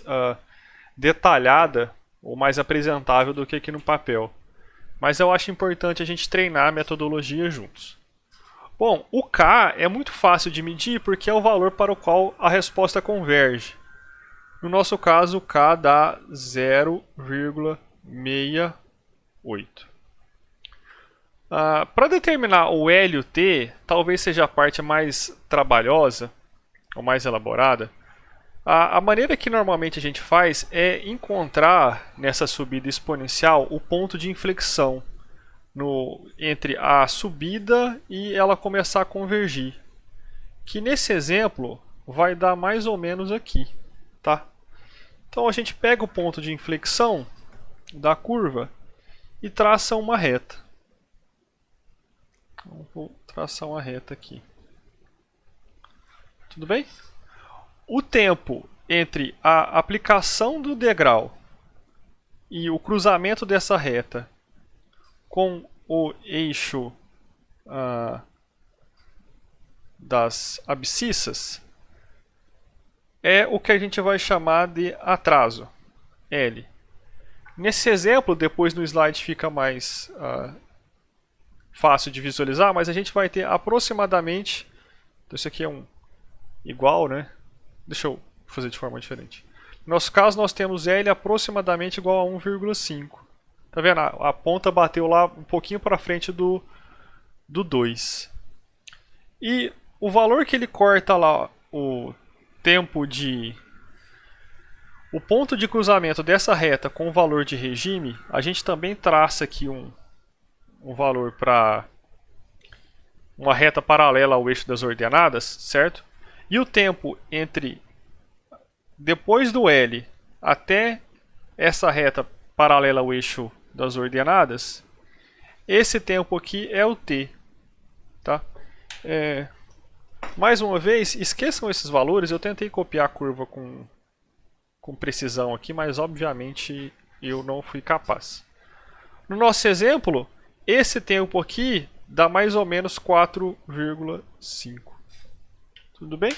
detalhada ou mais apresentável do que aqui no papel. Mas eu acho importante a gente treinar a metodologia juntos. Bom, o K é muito fácil de medir porque é o valor para o qual a resposta converge. No nosso caso, o K dá 0,68. Para determinar o L e o T, talvez seja a parte mais trabalhosa ou mais elaborada. A maneira que normalmente a gente faz é encontrar nessa subida exponencial o ponto de inflexão entre a subida e ela começar a convergir. Que nesse exemplo vai dar mais ou menos aqui, tá? Então a gente pega o ponto de inflexão da curva e traça uma reta. Então, vou traçar uma reta aqui. Tudo bem? O tempo entre a aplicação do degrau e o cruzamento dessa reta com o eixo das abscissas é o que a gente vai chamar de atraso, L. Nesse exemplo, depois no slide fica mais fácil de visualizar, mas a gente vai ter aproximadamente, então isso aqui é igual, né? Deixa eu fazer de forma diferente. No nosso caso, nós temos L aproximadamente igual a 1,5. Tá vendo? A ponta bateu lá um pouquinho para frente do 2. E o valor que ele corta lá, o ponto de cruzamento dessa reta com o valor de regime, a gente também traça aqui um valor para uma reta paralela ao eixo das ordenadas, certo? E o tempo entre depois do L até essa reta paralela ao eixo das ordenadas, esse tempo aqui é o T, tá? Mais uma vez, esqueçam esses valores. Eu tentei copiar a curva com precisão aqui, mas obviamente eu não fui capaz. No nosso exemplo, esse tempo aqui dá mais ou menos 4,5. Tudo bem?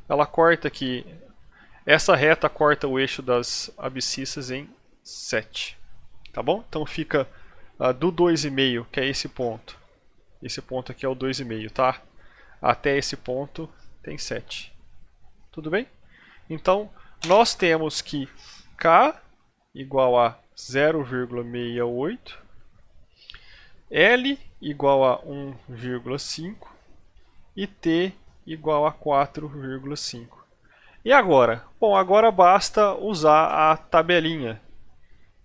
Ela corta aqui, essa reta corta o eixo das abscissas em 7. Tá bom? Então fica do 2,5, que é esse ponto. Esse ponto aqui é o 2,5, tá? Até esse ponto tem 7. Tudo bem? Então, nós temos que K igual a 0,68, L igual a 1,5 e T igual a 4,5. E agora? Bom, agora basta usar a tabelinha.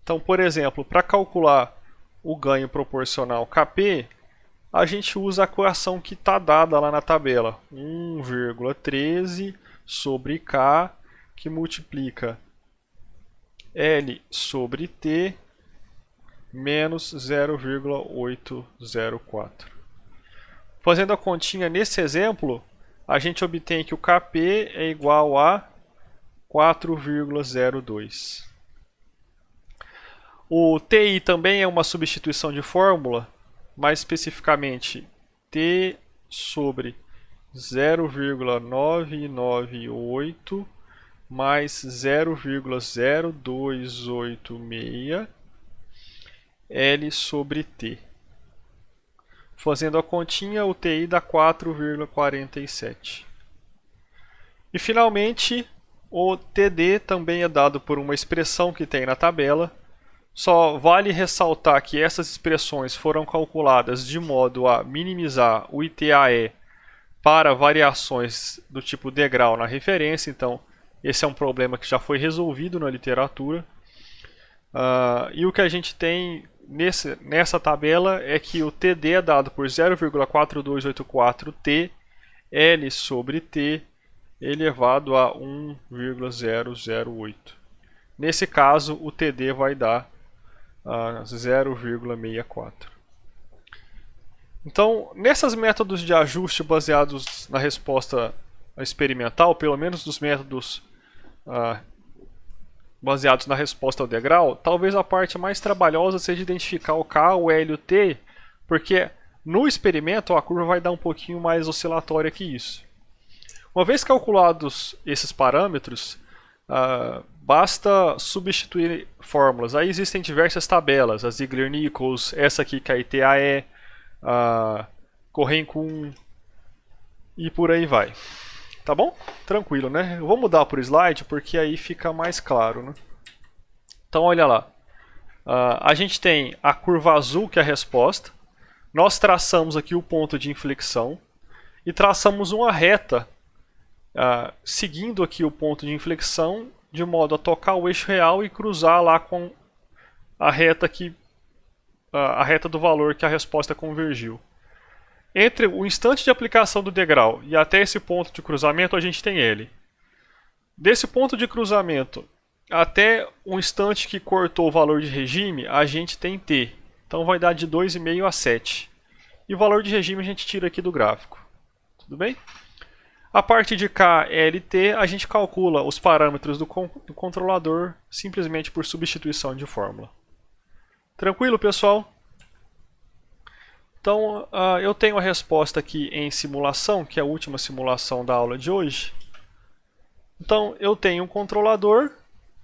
Então, por exemplo, para calcular o ganho proporcional Kp, a gente usa a equação que está dada lá na tabela. 1,13 sobre K, que multiplica L sobre T menos 0,804. Fazendo a continha nesse exemplo, a gente obtém que o Kp é igual a 4,02. O Ti também é uma substituição de fórmula, mais especificamente T sobre 0,998 mais 0,0286 L sobre T. Fazendo a continha, o TI dá 4,47. E finalmente, o TD também é dado por uma expressão que tem na tabela. Só vale ressaltar que essas expressões foram calculadas de modo a minimizar o ITAE para variações do tipo degrau na referência. Então, esse é um problema que já foi resolvido na literatura. E o que a gente tem nessa tabela é que o TD é dado por 0,4284T L sobre T elevado a 1,008. Nesse caso, o TD vai dar 0,64. Então, nesses métodos de ajuste baseados na resposta experimental, pelo menos dos métodos baseados na resposta ao degrau, talvez a parte mais trabalhosa seja identificar o K, o L e o T, porque no experimento a curva vai dar um pouquinho mais oscilatória que isso. Uma vez calculados esses parâmetros, basta substituir fórmulas. Aí existem diversas tabelas, a Ziegler-Nichols, essa aqui que é a ITAE, a Correncun e por aí vai. Tá bom? Tranquilo, né? Eu vou mudar por slide porque aí fica mais claro, né? Então olha lá. A gente tem a curva azul que é a resposta. Nós traçamos aqui o ponto de inflexão e traçamos uma reta seguindo aqui o ponto de inflexão de modo a tocar o eixo real e cruzar lá com a reta do valor que a resposta convergiu. Entre o instante de aplicação do degrau e até esse ponto de cruzamento, a gente tem L. Desse ponto de cruzamento até o instante que cortou o valor de regime, a gente tem T. Então vai dar de 2,5 a 7. E o valor de regime a gente tira aqui do gráfico. Tudo bem? A partir de K, L e T, a gente calcula os parâmetros do controlador simplesmente por substituição de fórmula. Tranquilo, pessoal? Então, eu tenho a resposta aqui em simulação, que é a última simulação da aula de hoje. Então, eu tenho um controlador,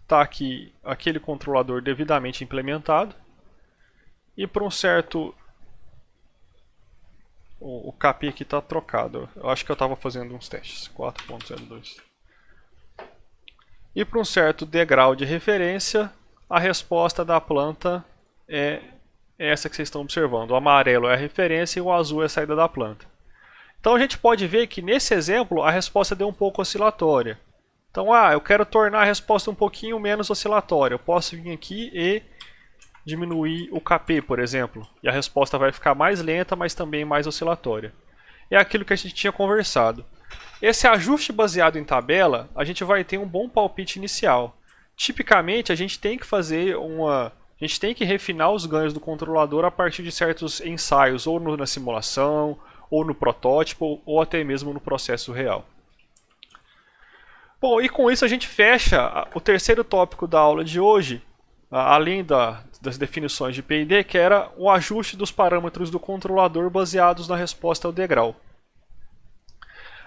está aqui aquele controlador devidamente implementado. E para um certo... O KP aqui está trocado, eu acho que eu estava fazendo uns testes, 4.02. E para um certo degrau de referência, a resposta da planta é essa que vocês estão observando. O amarelo é a referência e o azul é a saída da planta. Então a gente pode ver que nesse exemplo a resposta deu um pouco oscilatória. Então, eu quero tornar a resposta um pouquinho menos oscilatória. Eu posso vir aqui e diminuir o KP, por exemplo. E a resposta vai ficar mais lenta, mas também mais oscilatória. É aquilo que a gente tinha conversado. Esse ajuste baseado em tabela, a gente vai ter um bom palpite inicial. Tipicamente, a gente tem que fazer a gente tem que refinar os ganhos do controlador a partir de certos ensaios, ou na simulação, ou no protótipo, ou até mesmo no processo real. Bom, e com isso a gente fecha o terceiro tópico da aula de hoje, além das definições de P&D, que era o ajuste dos parâmetros do controlador baseados na resposta ao degrau.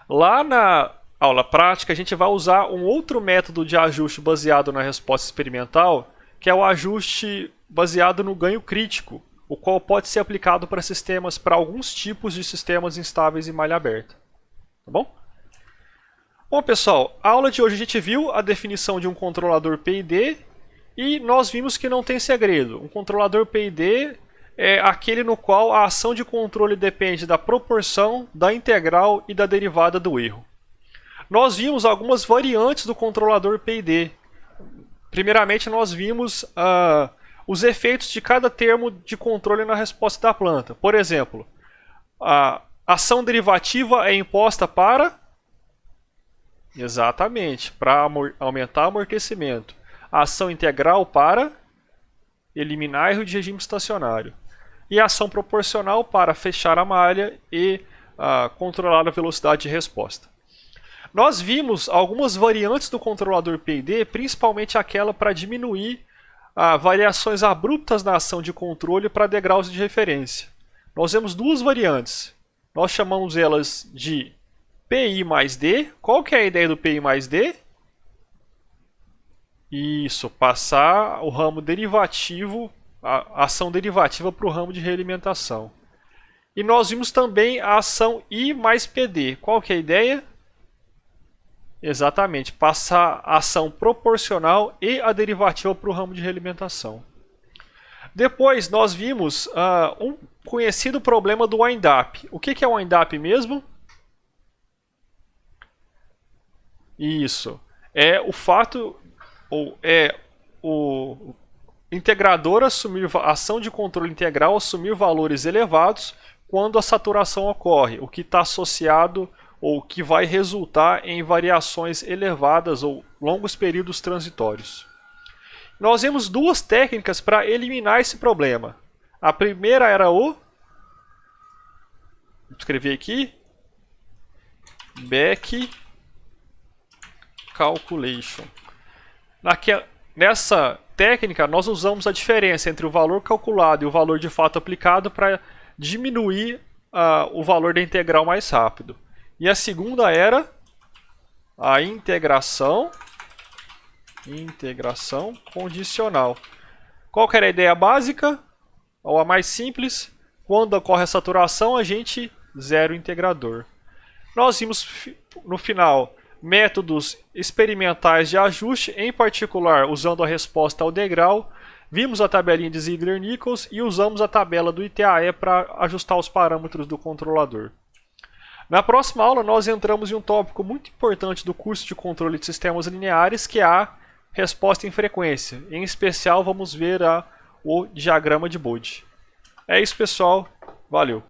Lá na aula prática, a gente vai usar um outro método de ajuste baseado na resposta experimental, que é o ajuste baseado no ganho crítico, o qual pode ser aplicado para alguns tipos de sistemas instáveis em malha aberta. Tá bom? Bom, pessoal, a aula de hoje a gente viu a definição de um controlador P&D e nós vimos que não tem segredo. Um controlador P&D é aquele no qual a ação de controle depende da proporção, da integral e da derivada do erro. Nós vimos algumas variantes do controlador P&D. Primeiramente, nós vimos os efeitos de cada termo de controle na resposta da planta. Por exemplo, a ação derivativa é imposta para... Exatamente, para aumentar o amortecimento. A ação integral para eliminar erro de regime estacionário. E a ação proporcional para fechar a malha e controlar a velocidade de resposta. Nós vimos algumas variantes do controlador P&D, principalmente aquela para diminuir variações abruptas na ação de controle para degraus de referência. Nós vemos duas variantes. Nós chamamos elas de PI mais D. Qual que é a ideia do PI mais D? Isso, passar o ramo derivativo, a ação derivativa para o ramo de realimentação. E nós vimos também a ação I mais PD. Qual que é a ideia? Exatamente, passar a ação proporcional e a derivativa para o ramo de realimentação. Depois nós vimos um conhecido problema do wind-up. O que é o wind-up mesmo? Isso, é o fato, ou é integrador assumir ação de controle integral assumir valores elevados quando a saturação ocorre, o que está associado ou que vai resultar em variações elevadas ou longos períodos transitórios. Nós vemos duas técnicas para eliminar esse problema. A primeira era vou escrever aqui, back calculation. Nessa técnica, nós usamos a diferença entre o valor calculado e o valor de fato aplicado para diminuir o valor da integral mais rápido. E a segunda era a integração condicional. Qual que era a ideia básica? Ou a mais simples? Quando ocorre a saturação, a gente zera o integrador. Nós vimos no final métodos experimentais de ajuste, em particular usando a resposta ao degrau. Vimos a tabelinha de Ziegler-Nichols e usamos a tabela do ITAE para ajustar os parâmetros do controlador. Na próxima aula, nós entramos em um tópico muito importante do curso de controle de sistemas lineares, que é a resposta em frequência. Em especial, vamos ver o diagrama de Bode. É isso, pessoal. Valeu!